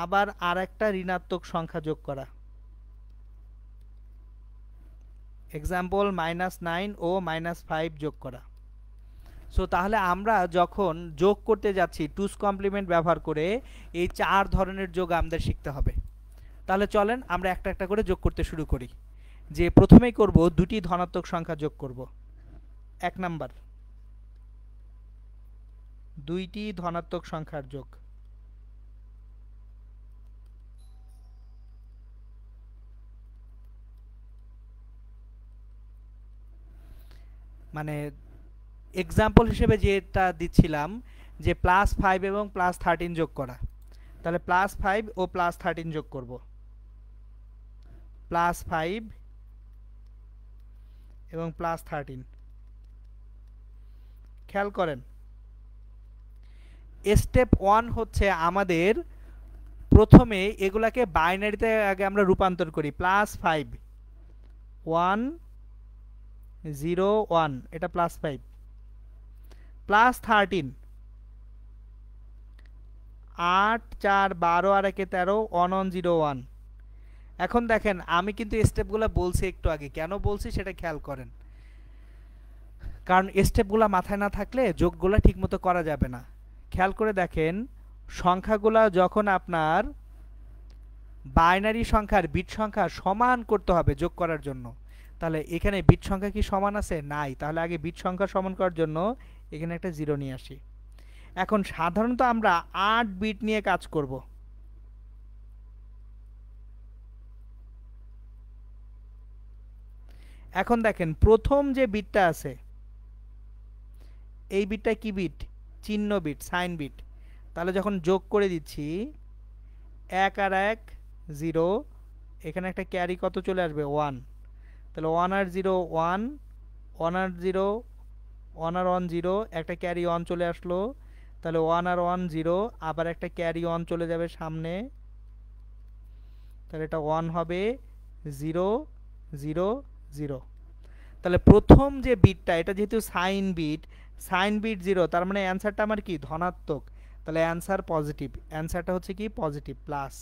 আবার আরেকটা ঋণাত্মক সংখ্যা যোগ করা। এক্সাম্পল -9 ও -5 যোগ করা। সো তাহলে আমরা যখন যোগ করতে যাচ্ছি টুস কমপ্লিমেন্ট ব্যবহার করে এই 4 ধরনের যোগ আমাদের শিখতে হবে। তাহলে চলেন আমরা একটা একটা করে যোগ করতে শুরু করি। যে প্রথমেই করব দুটি ধনাত্মক সংখ্যা যোগ করব। 1 নাম্বার, দুইটি ধনাত্মক সংখ্যার যোগ। মানে এক্সাম্পল হিসেবে যেটা দিচ্ছিলাম যে +5 এবং +13 যোগ করা, তাহলে +5 ও +13 যোগ করব। +5 এবং +13। খেয়াল করেন স্টেপ 1 হচ্ছে আমাদের প্রথমে এগুলাকে বাইনারিতে আগে আমরা রূপান্তর করি। +5 1 0 1, এটা +5। +13 8 4 12 আর 1 13 1 1 0 1। এখন দেখেন আমি কিন্তু স্টেপগুলো বলছি একটু আগে, কেন বলছি সেটা খেয়াল করেন। কারণ স্টেপগুলো মাথায় না থাকলে যোগগুলো ঠিকমতো করা যাবে না। খেয়াল করে দেখেন সংখ্যাগুলো যখন আপনার বাইনারি সংখ্যার বিট সংখ্যা সমান করতে হবে যোগ করার জন্য, তাহলে এখানে বিট সংখ্যা কি সমান আছে? নাই। তাহলে আগে বিট সংখ্যা সমান করার জন্য এখানে একটা 0 নিয়ে আসি। এখন সাধারণত আমরা 8 বিট নিয়ে কাজ করব। এখন দেখেন প্রথম যে বিটটা আছে, এই বিটটা কি বিট? চিহ্ন বিট, সাইন বিট। তাহলে যখন যোগ করে দিচ্ছি 1 আর 1 0, এখানে একটা ক্যারি কত চলে আসবে? 1। তাহলে 1 আর 0 1, 1 আর 0, 1 আর 1 0, একটা ক্যারি 1 চলে আসলো। তাহলে 1 আর 1 0, আবার একটা ক্যারি 1 চলে যাবে সামনে, তাহলে এটা 1 হবে 0 0 0। তাহলে প্রথম যে বিটটা, এটা যেহেতু সাইন বিট, সাইন বিট 0, তার মানে অ্যান্সারটা আমার কি? ধনাত্মক। তাহলে অ্যান্সার পজিটিভ, অ্যান্সারটা হচ্ছে কি? Positive plus.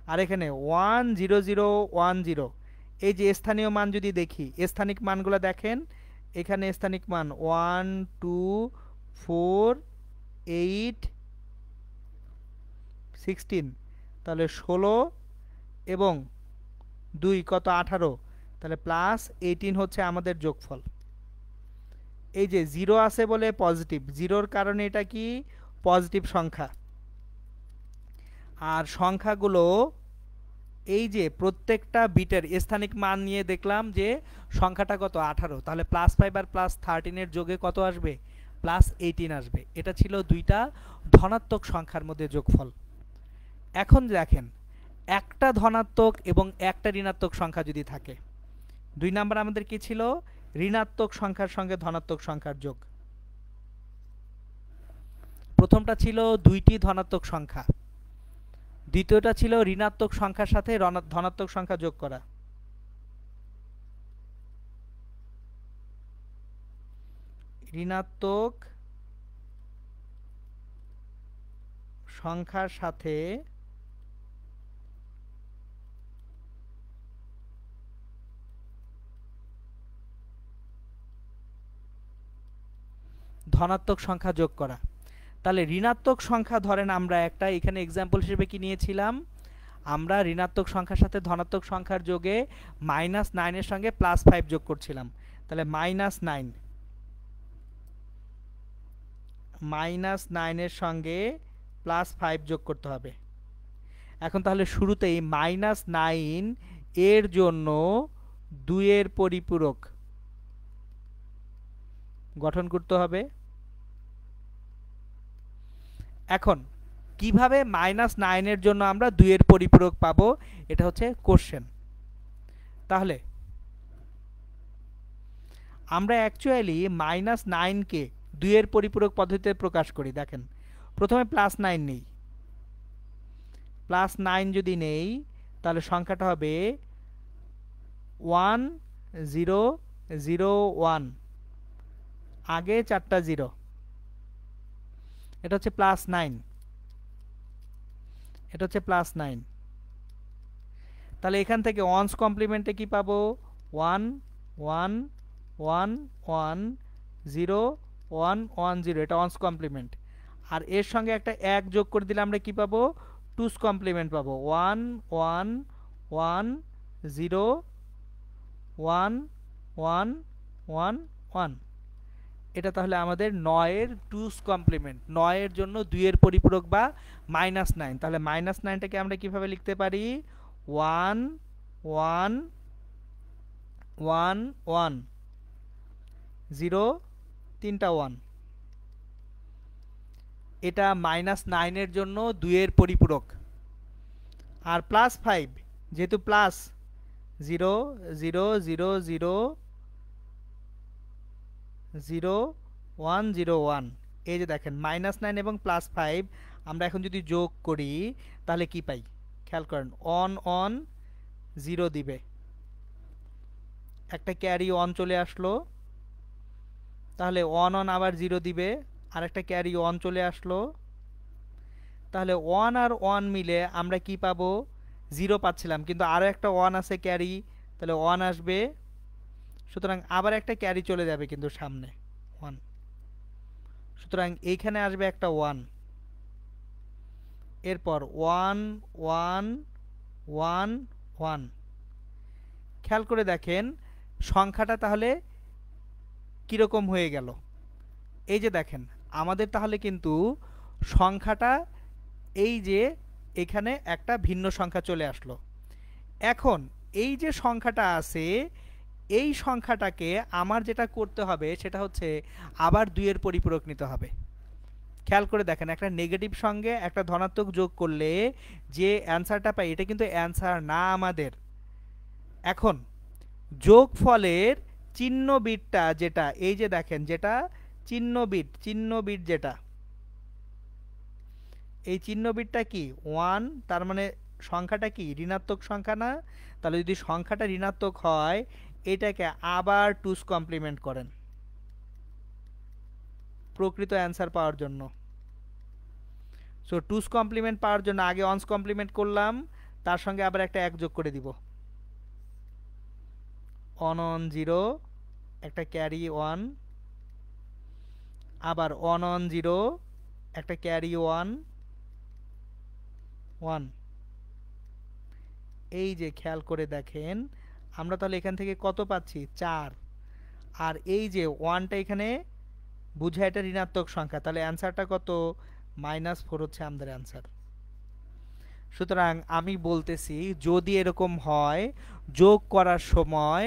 আর এখানে 1 0 0 1 0, এই যে স্থানীয় মান যদি দেখি, স্থানিক মানগুলো দেখেন, এখানে স্থানিক মান 1 2 4 8 16, তাহলে 16 এবং 2 কত? 18, তাহলে প্লাস 18 হচ্ছে আমাদের যোগফল। এই যে 0 আছে বলে পজিটিভ, 0-র কারণে এটা কি? পজিটিভ সংখ্যা। আর সংখ্যাগুলো এই যে প্রত্যেকটা বিটের স্থানিক মান নিয়ে দেখলাম যে সংখ্যাটা কত? 18। তাহলে +5 আর +13 এর যোগে কত আসবে? +18 আসবে। এটা ছিল দুইটা ধনাত্মক সংখ্যার মধ্যে যোগফল। এখন দেখেন একটা ধনাত্মক এবং একটা ঋণাত্মক সংখ্যা যদি থাকে, 2 নাম্বার আমাদের কি ছিল? ঋণাত্মক সংখ্যার সঙ্গে ধনাত্মক সংখ্যার যোগ। প্রথমটা ছিল দুইটি ধনাত্মক সংখ্যা, দ্বিতীয়টা ছিল ঋণাত্মক সংখ্যার সাথে ধনাত্মক সংখ্যা যোগ করা। ঋণাত্মক সংখ্যার সাথে ধনাত্মক সংখ্যা যোগ করা। তাহলে ঋণাত্মক সংখ্যা ধরেন আমরা একটা এখানে এক্সাম্পল হিসেবে কি নিয়েছিলাম? আমরা ঋণাত্মক সংখ্যার সাথে ধনাত্মক সংখ্যার যোগে -9 এর সঙ্গে +5 যোগ করছিলাম। তাহলে -9 এর সঙ্গে +5 যোগ করতে হবে। এখন তাহলে শুরুতেই -9 এর জন্য 2 এর পরিপূরক গঠন করতে হবে। এখন কিভাবে -9 এর জন্য আমরা 2 এর পরিপূরক পাবো, এটা হচ্ছে কোশ্চেন। তাহলে আমরা অ্যাকচুয়ালি -9 কে 2 এর পরিপূরক পদ্ধতিতে প্রকাশ করি। দেখেন প্রথমে +9 নেই, +9 যদি নেই তাহলে সংখ্যাটা হবে 1 0 0 1, আগে 4টা 0, এটা হচ্ছে +9, এটা হচ্ছে +9। তাহলে এখান থেকে ওয়ান্স কমপ্লিমেন্টে কি পাবো? 1 1 1 1 0 1 1 0, এটা ওয়ান্স কমপ্লিমেন্ট। আর এর সঙ্গে একটা 1 যোগ করে দিলে আমরা কি পাবো? টুস কমপ্লিমেন্ট পাবো। 1 1 1 0 1 1 1 1, এটা তাহলে আমাদের 9 এর টুস কমপ্লিমেন্ট। 9 এর জন্য 2 এর পরিপূরক বা -9। তাহলে -9টাকে আমরা কিভাবে লিখতে পারি? 1 1 1 1 0, 3টা 1, এটা -9 এর জন্য 2 এর পরিপূরক। আর +5 যেহেতু প্লাস 0 0 0 0 0 1 0 1, এই যে দেখেন -9 এবং +5 আমরা এখন যদি যোগ করি তাহলে কি পাই? খেয়াল করেন, অন অন 0 দিবে, একটা ক্যারি 1 চলে আসলো, তাহলে 1 অন আবার 0 দিবে, আর একটা ক্যারি 1 চলে আসলো, তাহলে 1 আর 1 মিলে আমরা কি পাবো? 0 পাচ্ছিলাম, কিন্তু আরও একটা 1 আছে ক্যারি, তাহলে 1 আসবে, সুতরাং আবার একটা ক্যারি চলে যাবে কিন্তু সামনে 1, সুতরাং এইখানে আসবে একটা 1, এরপর 1 1 1 1। খেয়াল করে দেখেন সংখ্যাটা তাহলে কীরকম হয়ে গেল। এই যে দেখেন আমাদের তাহলে কিন্তু সংখ্যাটা এই যে এখানে একটা ভিন্ন সংখ্যা চলে আসলো। এখন এই যে সংখ্যাটা আছে এই সংখ্যাটাকে আমার যেটা করতে হবে সেটা হচ্ছে আবার 2 এর পরিপূরক নিতে হবে। খেয়াল করে দেখেন একটা নেগেটিভ সঙ্গে একটা ধনাত্মক যোগ করলে যে অ্যান্সারটা পাই এটা কিন্তু অ্যান্সার না আমাদের। এখন যোগফলের চিহ্ন বিটটা যেটা এই যে দেখেন যেটা চিহ্ন বিট যেটা এই চিহ্ন বিটটা কি 1, তার মানে সংখ্যাটা কি ঋণাত্মক সংখ্যা না? তাহলে যদি সংখ্যাটা ঋণাত্মক হয় এটাকে আবার 2's কমপ্লিমেন্ট করেন প্রকৃত অ্যান্সার পাওয়ার জন্য। সো 2's কমপ্লিমেন্ট পাওয়ার জন্য আগে 1's কমপ্লিমেন্ট করলাম, তার সঙ্গে আবার একটা 1 যোগ করে দিব। 1 on 0 একটা ক্যারি 1, আবার 1 on 0 একটা ক্যারি 1 1। এই যে খেয়াল করে দেখেন আমরা তাহলে এখান থেকে কত পাচ্ছি 4, আর এই যে 1টা এখানে বুঝায় এটা ঋণাত্মক সংখ্যা, তাহলে অ্যান্সারটা কত -4 হচ্ছে আমাদের অ্যান্সার। সুতরাং আমি বলতেছি যদি এরকম হয় যোগ করার সময়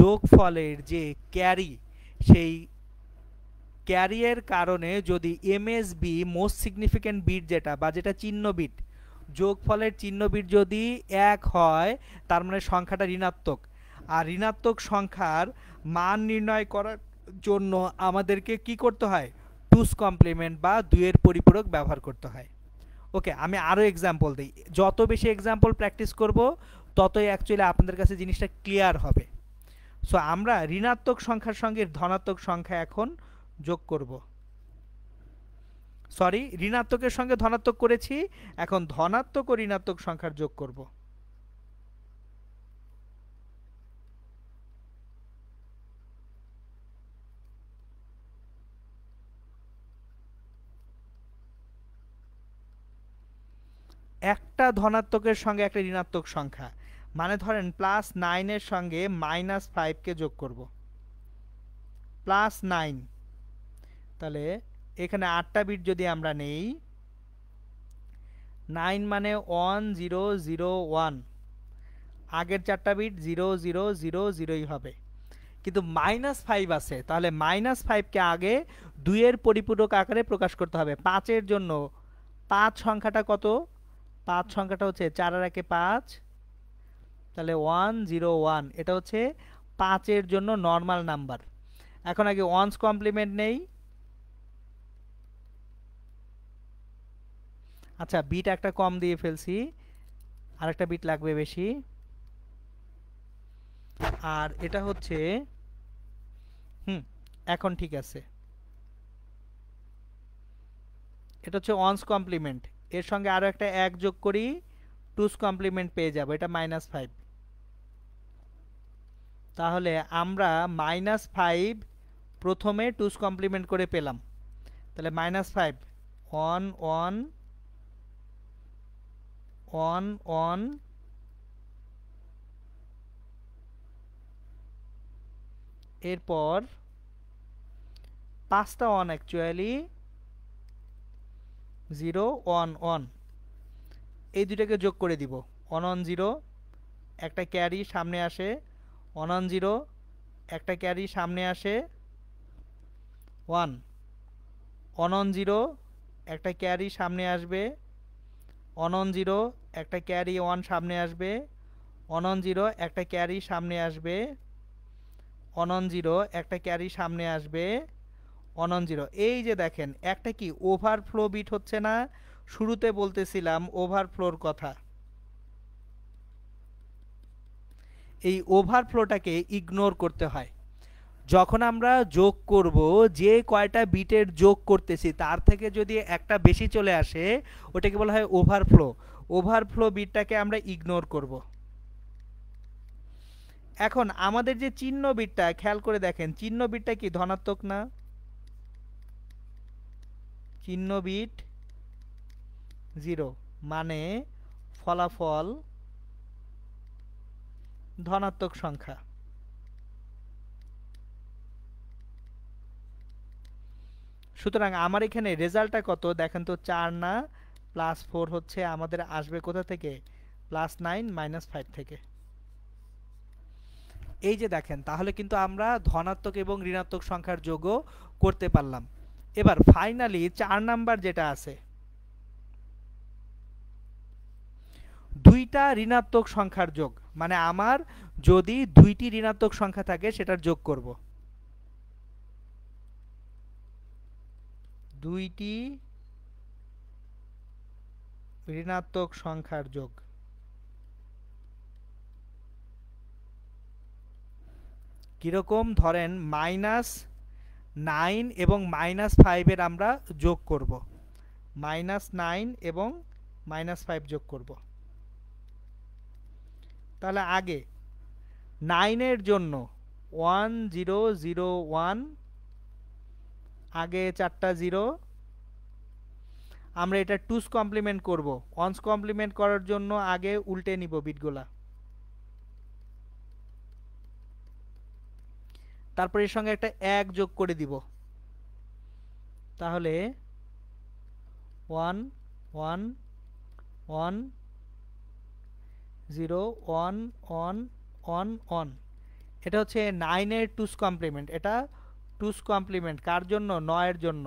যোগফলের যে ক্যারি সেই ক্যারিয়ের কারণে যদি এমএসবি মোস্ট সিগনিফিক্যান্ট বিট যেটা বা যেটা চিহ্ন বিট যোগফলের চিহ্ন বিট যদি 1 হয় তার মানে সংখ্যাটা ঋণাত্মক, আর ঋণাত্মক সংখ্যার মান নির্ণয় করার জন্য আমাদেরকে কি করতে হয় 2's কমপ্লিমেন্ট বা 2 এর পরিপূরক ব্যবহার করতে হয়। ওকে, আমি আরও এক্সাম্পল দিই। যত বেশি এক্সাম্পল প্র্যাকটিস করব ততই অ্যাকচুয়ালি আপনাদের কাছে জিনিসটা ক্লিয়ার হবে। সো আমরা ঋণাত্মক সংখ্যার সঙ্গে ধনাত্মক সংখ্যা এখন যোগ করব। সরি, ঋণাত্মকের সঙ্গে ধনাত্মক করেছি, এখন ধনাত্মক ও ঋণাত্মক সংখ্যার যোগ করব। একটা ধনাত্মকের সঙ্গে একটা ঋণাত্মক সংখ্যা, মানে ধরেন +9 এর সঙ্গে -5 কে যোগ করব। +9, তাহলে এখানে 8টা বিট যদি আমরা নেই 9 মানে 1 0 0 1, আগের 4টা বিট 0 0 0 0ই হবে, কিন্তু -5 আছে, তাহলে -5কে আগে 2 এর পরিপূরক আকারে প্রকাশ করতে হবে। 5 এর জন্য 5 সংখ্যাটা কত? 5 সংখ্যাটা হচ্ছে 4 আর 1 5, তাহলে 1 0 1, এটা হচ্ছে 5 এর জন্য নর্মাল নাম্বার। এখন আগে 1's কমপ্লিমেন্ট নেই। আচ্ছা, বিট একটা কম দিয়ে ফেলছি, আর একটা বিট লাগবে বেশি, আর এটা হচ্ছে এখন ঠিক আছে, এটা হচ্ছে 1's কমপ্লিমেন্ট, এর সঙ্গে আরো একটা 1 যোগ করি 2's কমপ্লিমেন্ট পেয়ে যাব, এটা -5। তাহলে আমরা -5 প্রথমে 2's কমপ্লিমেন্ট করে পেলাম, তাহলে -5 1 1 1 1, এরপর 5টা 1 অ্যাকচুয়ালি 0 1 1, এই দুটাকে যোগ করে দিব। 1 1 0 একটা ক্যারি সামনে আসে, 1 1 0 একটা ক্যারি সামনে আসে 1 1 1 0 একটা ক্যারি সামনে আসবে, 1 1 0 একটা ক্যারি 1 সামনে আসবে, 1 1 0 একটা ক্যারি সামনে আসবে, 1 1 0 একটা ক্যারি সামনে আসবে, 1 1 0। এই যে দেখেন একটা কি ওভারফ্লো বিট হচ্ছে না? শুরুতে বলতেছিলাম ওভারফ্লোর কথা, এই ওভারফ্লোটাকে ইগনোর করতে হয়। যখন আমরা যোগ করব যে কয়টা বিটের যোগ করতেছি তার থেকে যদি একটা বেশি চলে আসে ওটাকে বলা হয় ওভারফ্লো। ওভারফ্লো বিটটাকে আমরা ইগনোর করব। এখন আমাদের যে চিহ্ন বিটটা খেয়াল করে দেখেন, চিহ্ন বিটটা কি ধনাত্মক না? চিহ্ন বিট 0 মানে ফলাফল ধনাত্মক সংখ্যা। সুতরাং আমার এখানে রেজাল্টটা কত দেখেন তো, 4 না +4 হচ্ছে আমাদের আসবে কোথা থেকে, +9 -5 থেকে। এই যে দেখেন, তাহলে কিন্তু আমরা ধনাত্মক এবং ঋণাত্মক সংখ্যার যোগও করতে পারলাম। এবার ফাইনালি 4 নাম্বার যেটা আছে, দুইটা ঋণাত্মক সংখ্যার যোগ, মানে আমার যদি দুইটি ঋণাত্মক সংখ্যা থাকে সেটার যোগ করব। দুইটি ঋণাত্মক সংখ্যার যোগ। কিরকম, ধরেন -9 এবং -5 এর আমরা যোগ করব, -9 এবং -5 যোগ করব। তাহলে আগে 9 এর জন্য 1 0 0 1, আগে 4টা 0, আমরা এটা 2's কমপ্লিমেন্ট করব। 1's কমপ্লিমেন্ট করার জন্য আগে উল্টে নিব বিটগুলা, তারপর এর সঙ্গে একটা 1 যোগ করে দিব, তাহলে 1 1 1 0 1 1 1 1। এটা হচ্ছে 9 এর 2's কমপ্লিমেন্ট। এটা 2's কমপ্লিমেন্ট কার জন্য, 9 এর জন্য।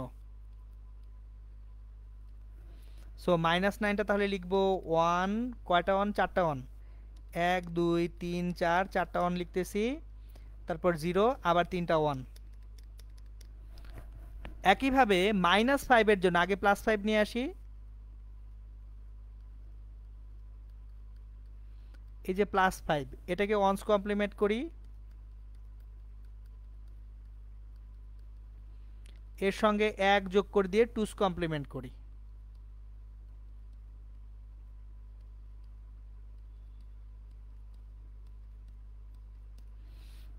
সো -9টা তাহলে লিখবো 1, কয়টা 1, 4টা 1, 1 2 3 4, 4টা 1 লিখতেছি, তারপর 0, আবার 3টা 1। একইভাবে -5 এর জন্য আগে +5 নিয়ে আসি, এই যে +5, এটাকে 1's কমপ্লিমেন্ট করি, এর সঙ্গে 1 যোগ করে দিয়ে 2's কমপ্লিমেন্ট করি।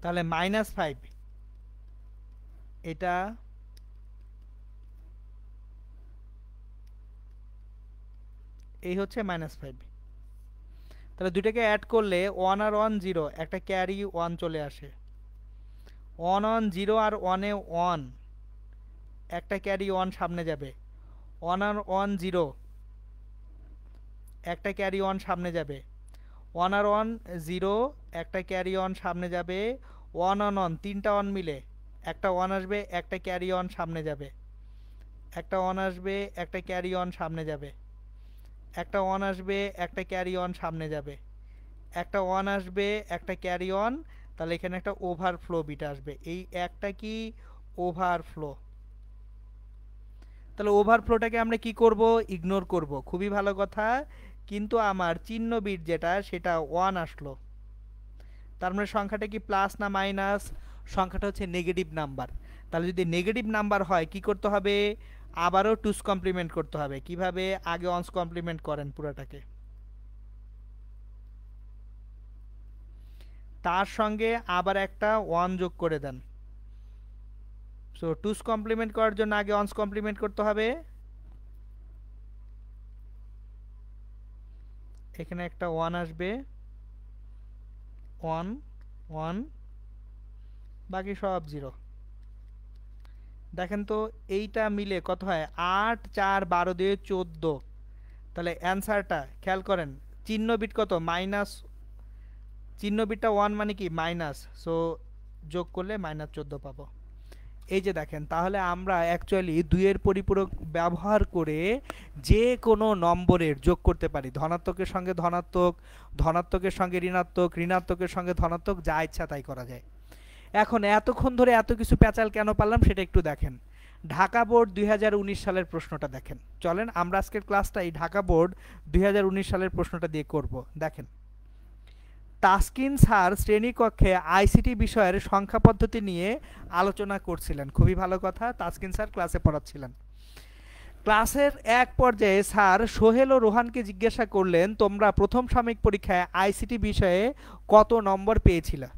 তাহলে -5, এটা এই হচ্ছে -5। তাহলে দুইটাকে অ্যাড করলে 1 আর 1 0, একটা ক্যারি 1 চলে আসে। 1 1 0 আর 1 এ 1, একটা ক্যারি 1 সামনে যাবে। 1 আর 1 0, একটা ক্যারি 1 সামনে যাবে। 1 আর 1 0, একটা ক্যারি 1 সামনে যাবে। 1 on 1, 3টা 1 মিলে একটা 1 আসবে, একটা ক্যারি 1 সামনে যাবে। একটা 1 আসবে, একটা ক্যারি 1 সামনে যাবে। একটা 1 আসবে, একটা ক্যারি 1 সামনে যাবে। একটা 1 আসবে, একটা ক্যারি 1, তাহলে এখানে একটা ওভারফ্লো বিট আসবে। এই একটা কি, ওভারফ্লো। তাহলে ওভারফ্লোটাকে আমরা কি করব, ইগনোর করব। খুবই ভালো কথা, কিন্তু আমার চিহ্ন বিট যেটা, সেটা 1 আসলো। তার মানে সংখ্যাটা কি প্লাস না মাইনাস, সংখ্যাটা হচ্ছে নেগেটিভ নাম্বার। তাহলে যদি নেগেটিভ নাম্বার হয় কি করতে হবে, আবারও 2's কমপ্লিমেন্ট করতে হবে। কিভাবে, আগে 1's কমপ্লিমেন্ট করেন পুরোটাকে, তার সঙ্গে আবার একটা 1 যোগ করে দেন। সো 2's কমপ্লিমেন্ট করার জন্য আগে 1's কমপ্লিমেন্ট করতে হবে। এখানে একটা 1 আসবে, 1 1, বাকি সব 0। দেখেন তো এইটা মিলে কত হয়, 8 4 12 দিয়ে 14। তাহলে অ্যান্সারটা খেয়াল করেন, চিহ্ন বিট কত, মাইনাস। চিহ্ন বিটটা 1 মানে কি, মাইনাস। সো যোগ করলে -14 পাবো। এই যে দেখেন, তাহলে আমরা অ্যাকচুয়ালি 2 এর পরিপূরক ব্যবহার করে যে কোনো নম্বরের যোগ করতে পারি। ধনাত্মকের সঙ্গে ধনাত্মক, ধনাত্মকের সঙ্গে ঋণাত্মক, ঋণাত্মকের সঙ্গে ধনাত্মক, যা ইচ্ছা তাই করা যায়। এখন এতক্ষণ ধরে এত কিছু প্যাচাল কেন পারলাম সেটা একটু দেখেন। ঢাকা বোর্ড 2019 সালের প্রশ্নটা দেখেন। চলেন আমরা আজকের ক্লাসটা এই ঢাকা বোর্ড 2019 সালের প্রশ্নটা দিয়ে করব। দেখেন, তাসকিন স্যার শ্রেণীকক্ষে আইসিটি বিষয়ের সংখ্যা পদ্ধতি নিয়ে আলোচনা করছিলেন। খুবই ভালো কথা, তাসকিন স্যার ক্লাসে পড়াচ্ছিলেন। ক্লাসের এক পর্যায়ে স্যার সোহেল ও রোহানকে জিজ্ঞাসা করলেন, তোমরা প্রথম সাময়িক পরীক্ষায় আইসিটি বিষয়ে কত নম্বর পেয়েছিলে?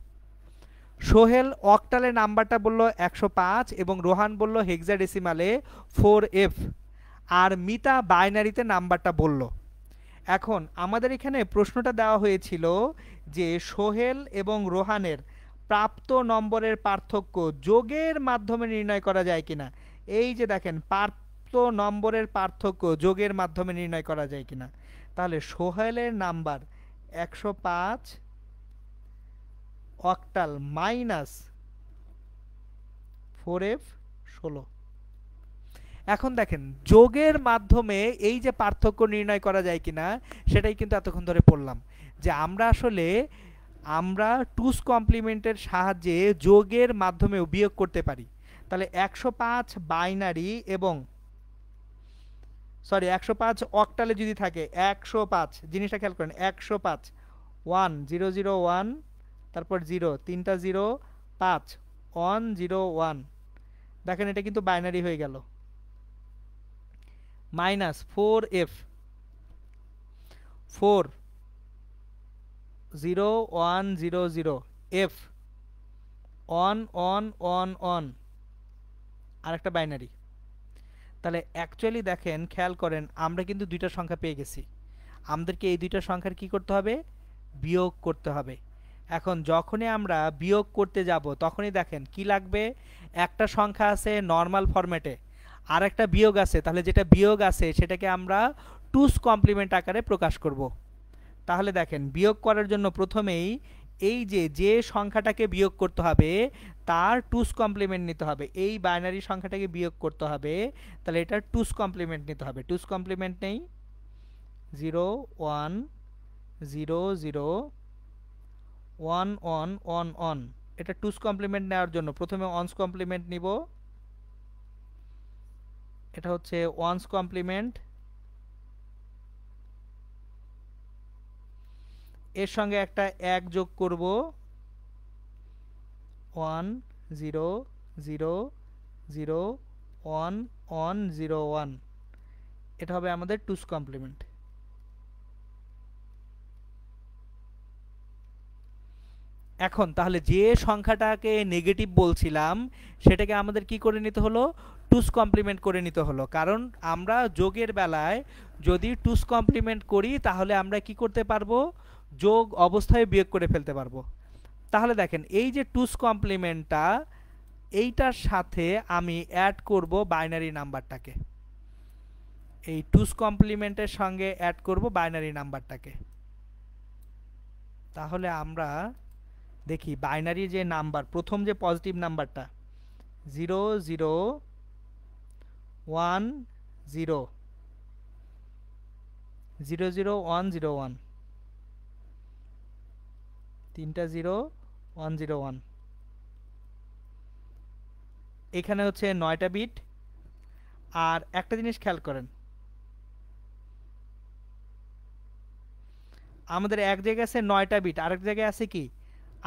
সোহেল অক্টালে নাম্বারটা বলল 105 এবং রোহান বলল হেক্সাডেসিমালে 4F, আর মিতা বাইনারিতে নাম্বারটা বলল। এখন আমাদের এখানে প্রশ্নটা দেওয়া হয়েছিল যে সোহেল এবং রোহানের প্রাপ্ত নম্বরের পার্থক্য যোগের মাধ্যমে নির্ণয় করা যায় কিনা। এই যে দেখেন, প্রাপ্ত নম্বরের পার্থক্য যোগের মাধ্যমে নির্ণয় করা যায় কিনা। তাহলে সোহেলের নাম্বার 105 অক্টাল মাইনাস 4f16। এখন দেখেন যোগের মাধ্যমে এই যে পার্থক্য নির্ণয় করা যায় কিনা সেটাই কিন্তু এতক্ষণ ধরে পড়লাম, যে আমরা আসলে টুস কমপ্লিমেন্টের সাহায্যে যোগের মাধ্যমে বিয়োগ করতে পারি। তাহলে 105 বাইনারি এবং 105 অক্টালে যদি থাকে 105, জিনিসটা খেয়াল করেন, 105 1001 তারপর 0 তিনটা 0 5 101, দেখেন এটা কিন্তু বাইনারি হয়ে গেল, মাইনাস 4f 40100 f 1 আর একটা বাইনারি। তাহলে অ্যাকচুয়ালি দেখেন, খেয়াল করেন, আমরা কিন্তু দুইটা সংখ্যা পেয়ে গেছি, আমাদেরকে এই দুইটা সংখ্যার কি করতে হবে, বিয়োগ করতে হবে। এখন যখনই আমরা বিয়োগ করতে যাব তখনই দেখেন কি লাগবে, একটা সংখ্যা আছে নর্মাল ফরম্যাটে আর একটা বিয়োগ আছে, তাহলে যেটা বিয়োগ আছে সেটাকে আমরা টুস কমপ্লিমেন্ট আকারে প্রকাশ করব। তাহলে দেখেন বিয়োগ করার জন্য প্রথমেই এই যে সংখ্যাটাকে বিয়োগ করতে হবে তার টুস কমপ্লিমেন্ট নিতে হবে, এই বাইনারি সংখ্যাটাকে বিয়োগ করতে হবে, তাহলে এটার টুস কমপ্লিমেন্ট নিতে হবে। টুস কমপ্লিমেন্ট নেই, 0 1 0 0 1 1 1 1। এটা টুস কমপ্লিমেন্ট নেওয়ার জন্য প্রথমে ওয়ান্স কমপ্লিমেন্ট নিব, এটা হচ্ছে ওয়ান্স কমপ্লিমেন্ট, এর সঙ্গে একটা 1 যোগ করব, 1 0 0 0 1 1 0 1, এটা হবে আমাদের টুস কমপ্লিমেন্ট। এখন তাহলে যে সংখ্যাটাকে নেগেটিভ বলছিলাম সেটাকে আমাদের কি করে নিতে হলো, টুস কমপ্লিমেন্ট করে নিতে হলো, কারণ আমরা যোগের বেলায় যদি টুস কমপ্লিমেন্ট করি তাহলে আমরা কি করতে পারবো, যোগ অবস্থায় বিয়োগ করে ফেলতে পারবো। তাহলে দেখেন এই যে টুস কমপ্লিমেন্টটা, এইটার সাথে আমি অ্যাড করব বাইনারি নাম্বারটাকে, এই টুস কমপ্লিমেন্টের সঙ্গে অ্যাড করব বাইনারি নাম্বারটাকে। তাহলে আমরা দেখি বাইনারি যে নাম্বার, প্রথম যে পজিটিভ নাম্বারটা 0 0 1 0 0 0 1 0 1, তিনটা 0 1 0 1, এখানে হচ্ছে 9টা বিট। আর একটা জিনিস খেয়াল করেন, আমাদের এক জায়গায় আছে 9টা বিট, আরেক জায়গায় আছে কি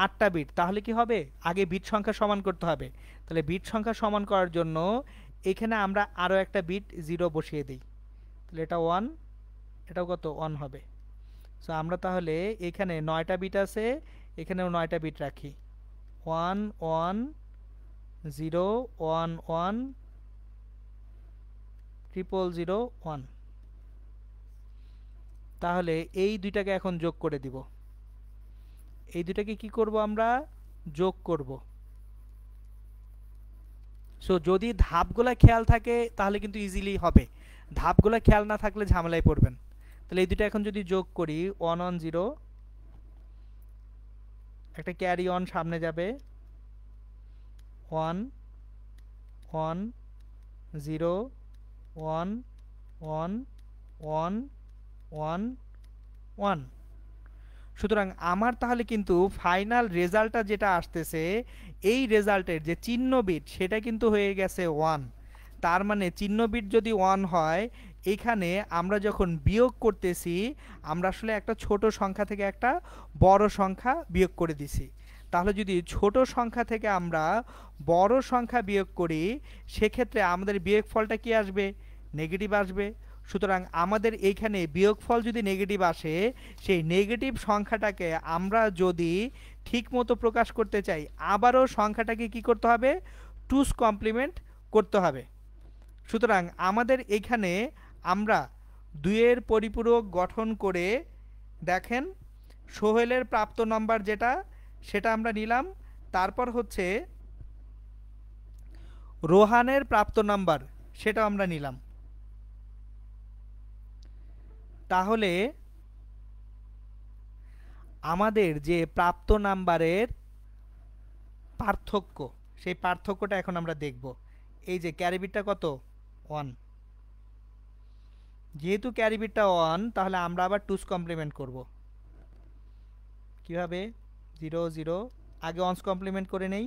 8টা বিট, তাহলে কি হবে, আগে বিট সংখ্যা সমান করতে হবে। তাহলে বিট সংখ্যা সমান করার জন্য এখানে আমরা আরো একটা বিট 0 বসিয়ে দিই, তাহলে এটা 1, এটাও কত 1 হবে। সো আমরা তাহলে এখানে 9টা বিট আছে, এখানেও 9টা বিট রাখি, 1 1 0 1 1 0 0 1। তাহলে এই দুইটাকে এখন যোগ করে দিব, এই দুটাকে কি করব, আমরা যোগ করব। সো যদি ধাপগুলা খেয়াল থাকে তাহলে কিন্তু ইজিলি হবে, ধাপগুলা খেয়াল না থাকলে ঝামেলায় পড়বেন। তাহলে এই দুটো এখন যদি যোগ করি, 1 1 0, একটা ক্যারি অন সামনে যাবে, 1 1 0 1 1 1 1 1। সুতরাং আমার তাহলে কিন্তু ফাইনাল রেজাল্টটা যেটা আসতেছে, এই রেজাল্টের যে চিহ্ন বিট সেটা কিন্তু হয়ে গেছে 1। তার মানে চিহ্ন বিট যদি 1 হয়, এখানে আমরা যখন বিয়োগ করতেছি আমরা আসলে একটা ছোট সংখ্যা থেকে একটা বড় সংখ্যা বিয়োগ করে দিছি। তাহলে যদি ছোট সংখ্যা থেকে আমরা বড় সংখ্যা বিয়োগ করি সেক্ষেত্রে আমাদের বিয়োগফলটা কি আসবে, নেগেটিভ আসবে। সুতরাং আমাদের এইখানে বিয়োগফল যদি নেগেটিভ আসে, সেই নেগেটিভ সংখ্যাটাকে আমরা যদি ঠিকমতো প্রকাশ করতে চাই আবারও সংখ্যাটাকে কি করতে হবে, টুস কমপ্লিমেন্ট করতে হবে। সুতরাং আমাদের এইখানে আমরা 2 এর পরিপূরক গঠন করে দেখেন সোহেলের প্রাপ্ত নাম্বার যেটা সেটা আমরা নিলাম, তারপর হচ্ছে রোহানের প্রাপ্ত নাম্বার সেটা আমরা নিলাম। তাহলে আমাদের যে প্রাপ্ত নাম্বারের পার্থক্য, সেই পার্থক্যটা এখন আমরা দেখব। এই যে ক্যারি বিটটা কত 1, যেহেতু ক্যারি বিটটা 1 তাহলে আমরা আবার টুস কমপ্লিমেন্ট করব। কিভাবে? 0 0 আগে ওয়ান্স কমপ্লিমেন্ট করে নেই।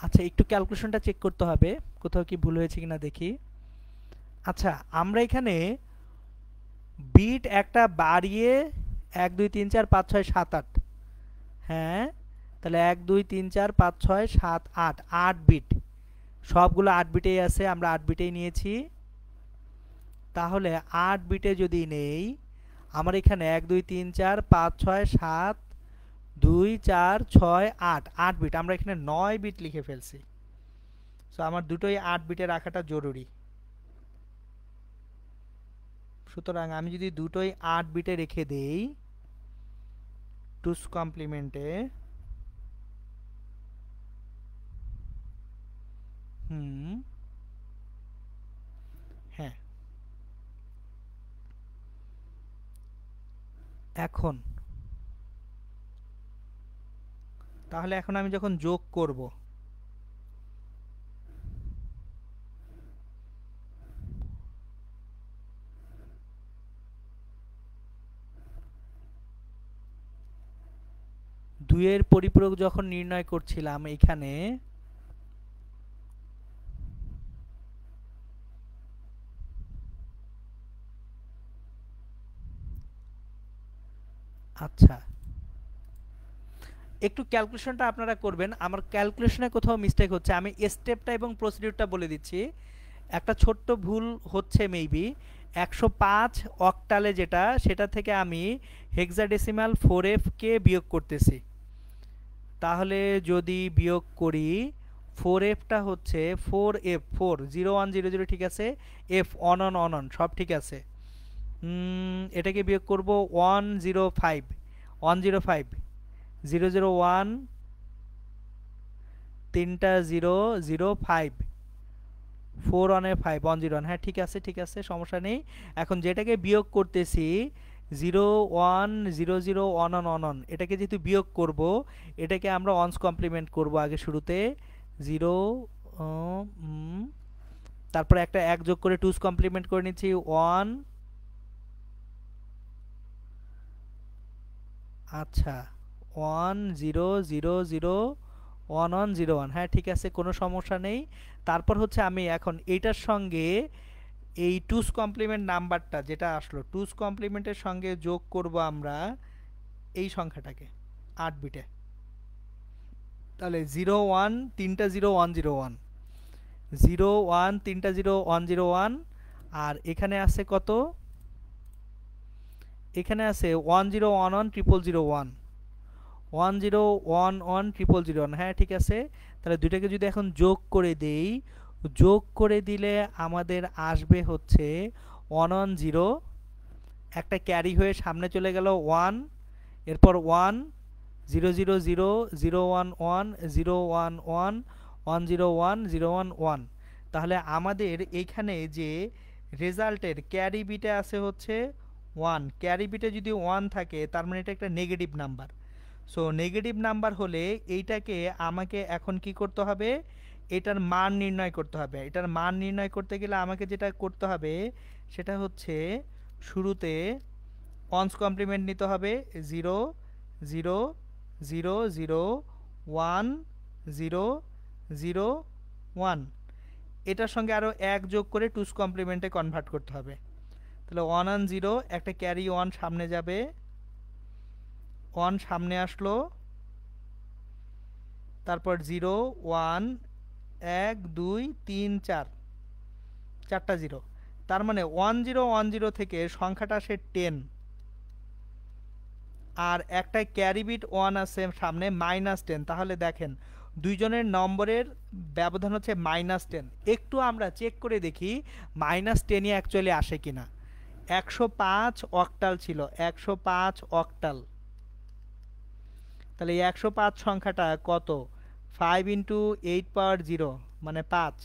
আচ্ছা একটু ক্যালকুলেশনটা চেক করতে হবে কোথাও কি ভুল হয়েছে কিনা দেখি। আচ্ছা আমরা এখানে বিট একটা বাড়িয়ে 1 2 3 4 5 6 7 8, হ্যাঁ তাহলে 1 2 3 4 5 6 7 8, 8 বিট, সবগুলো 8 বিটেই আছে, আমরা 8 বিটেই নিয়েছি। তাহলে 8 বিটে যদি নেই, আমার এখানে 1 2 3 4 5 6 7 2 4 6 8, 8 বিট, আমরা এখানে 9 বিট লিখে ফেলছি। সো আমার দুটোই 8 বিটে রাখাটা জরুরি। সুতরাং আমি যদি দুটোই 8 বিটে রেখে দেই টুস কমপ্লিমেন্টে, হ্যাঁ এখন তাহলে এখন আমি যখন যোগ করব, দুইয়ের পরিপূরক যখন নির্ণয় করছিলাম এখানে আচ্ছা একটু ক্যালকুলেশনটা আপনারা করবেন, আমার ক্যালকুলেশনে কোথাও মিস্টেক হচ্ছে, আমি স্টেপটা এবং প্রসিডিউরটা বলে দিচ্ছি। একটা ছোট্ট ভুল হচ্ছে মেবি 105 অক্টালে যেটা, সেটা থেকে আমি হেক্সাডেসিমাল 4f কে বিয়োগ করতেছি। তাহলে যদি বিয়োগ করি 4fটা হচ্ছে 4f 4 0 1 0 0 ঠিক আছে, f on on on on সব ঠিক আছে। এটাকে বিয়োগ করব 105 105 0 0 1 তিনটা 0 0 5 4 1 এ 5 1 0 1, হ্যাঁ ঠিক আছে ঠিক আছে সমস্যা নেই। এখন যেটাকে বিয়োগ করতেছি 0 1 0 0 1 1 1 1, এটাকে যেহেতু বিয়োগ করব এটাকে আমরা ওয়ান্স কমপ্লিমেন্ট করব আগে শুরুতে 0, তারপরে একটা 1 যোগ করে টুস কমপ্লিমেন্ট করে নিচ্ছি 1, আচ্ছা 1 0 0 0 1 1 0 1, হ্যাঁ ঠিক আছে কোনো সমস্যা নেই। তারপর হচ্ছে আমি এখন এইটার সঙ্গে এই টুস কমপ্লিমেন্ট নাম্বারটা যেটা আসলো টুস কমপ্লিমেন্টের সঙ্গে যোগ করব আমরা এই সংখ্যাটাকে 8 বিটে। তাহলে 0 1 তিনটা 0 1 0 1 0 1 তিনটা 0 1 0 1, আর এখানে আছে কত, এখানে আছে 1 0 1 1 0 0 1 1 0 1 1 0 0 1, হ্যাঁ ঠিক আছে। তাহলে দুইটাকে যদি এখন যোগ করে দেই, যোগ করে দিলে আমাদের আসবে হচ্ছে 1 1 0, একটা ক্যারি হয়ে সামনে চলে গেল 1, এরপর 1 0 0 0 0 1 1 0 1 1 1 0 1 0 1 1। তাহলে আমাদের এইখানে যে রেজাল্টের ক্যারি বিটে আছে হচ্ছে 1, ক্যারি বিটে যদি 1 থাকে তার মানে এটা একটা negative number. So negative number হলে এইটাকে আমাকে এখন কি করতে হবে, এটার মান নির্ণয় করতে হবে। এটার মান নির্ণয় করতে গেলে আমাকে যেটা করতে হবে সেটা হচ্ছে শুরুতে ওয়ান্স কমপ্লিমেন্ট নিতে হবে 0 0 0 0 1 0 0 1, এটার সঙ্গে আরও 1 যোগ করে টুস কমপ্লিমেন্টে কনভার্ট করতে হবে। তাহলে 1 1 0, একটা ক্যারি 1 সামনে যাবে, 1 সামনে আসলো, তারপর 0 1 1 2 3 4, চারটা 0, তার মানে 1 0 1 0 থেকে সংখ্যাটা আসে 10, আর একটা ক্যারি বিট 1 আছে সামনে -10, তাহলে দেখেন দুইজনের নম্বরের ব্যবধান হচ্ছে -10। একটু আমরা চেক করে দেখি -10ই অ্যাকচুয়ালি আসে কিনা। 105 অক্টাল ছিল, 105 অক্টাল। তাহলে 105 সংখ্যাটা কত? 5 ইন্টু 8 পাওয়ার 0 মানে 5,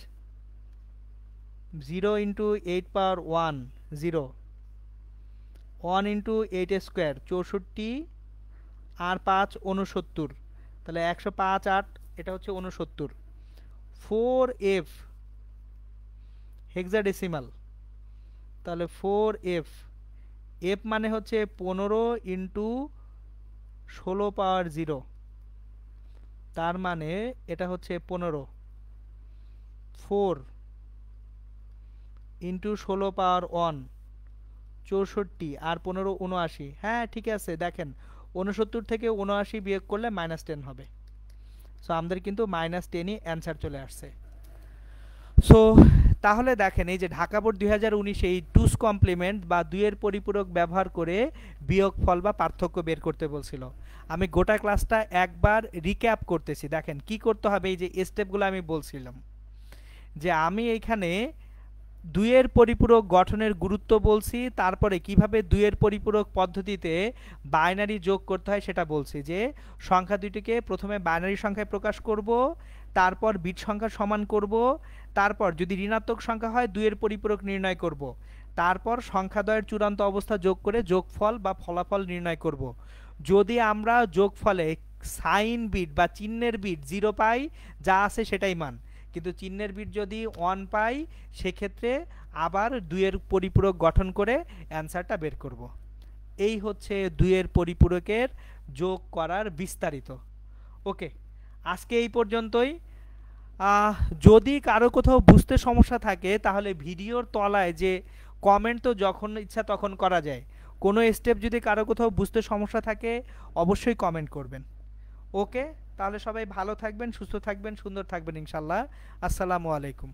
0 ইন্টু 8 পাওয়ার 1 0, 1 ইন্টু 8 স্কোয়ার 64, আর 5 69। তাহলে 105 8, এটা হচ্ছে 69। 4f হেক্সাডেসিমাল, তাহলে 4f, f মানে হচ্ছে 15 ইন্টু 16 পাওয়ার 0, তার মানে এটা হচ্ছে 15। 4 ইন্টু 16 পাওয়ার 1 64, আর 15 79। হ্যাঁ ঠিক আছে, দেখেন 69 থেকে 79 বিয়োগ করলে -10 হবে। সো আমাদের কিন্তু -10ই অ্যান্সার চলে আসছে। সো তাহলে দেখেন এই যে ঢাকা বোর্ড 2019 এই টুস কমপ্লিমেন্ট বা দুইয়ের পরিপূরক ব্যবহার করে বিয়োগফল বা পার্থক্য বের করতে বলছিল। আমি গোটা ক্লাসটা একবার রিক্যাপ করতেছি। দেখেন কি করতে হবে, এই যে স্টেপগুলো আমি বলছিলাম যে আমি এইখানে দুইয়ের পরিপূরক গঠনের গুরুত্ব বলছি, তারপরে কিভাবে দুইয়ের পরিপূরক পদ্ধতিতে বাইনারি যোগ করতে হয় সেটা বলছি। যে সংখ্যা দুইটিকে প্রথমে বাইনারি সংখ্যায় প্রকাশ করব, তারপর বিট সংখ্যা সমান করব, তারপর যদি ঋণাত্মক সংখ্যা হয় দুইয়ের পরিপূরক নির্ণয় করব, তারপর সংখ্যাদ্বয়ের চূড়ান্ত অবস্থা যোগ করে যোগফল বা ফলাফল নির্ণয় করব। যদি আমরা যোগফলে সাইন বিট বা চিহ্নের বিট 0 পাই, যা আছে সেটাই মান, কিন্তু চিহ্নের বিট যদি 1 পাই সেক্ষেত্রে আবার দুইয়ের পরিপূরক গঠন করে অ্যান্সারটা বের করব। এই হচ্ছে দুইয়ের পরিপূরকের যোগ করার বিস্তারিত। ওকে, আজকে এই পর্যন্তই। যদি কারো কোথাও বুঝতে সমস্যা থাকে তাহলে ভিডিওর তলায় যে কমেন্ট তো যখন ইচ্ছা তখন করা যায়, কোনো স্টেপ যদি কারো কোথাও বুঝতে সমস্যা থাকে অবশ্যই কমেন্ট করবেন। ওকে, তাহলে সবাই ভালো থাকবেন, সুস্থ থাকবেন, সুন্দর থাকবেন ইনশাল্লাহ। আসসালামু আলাইকুম।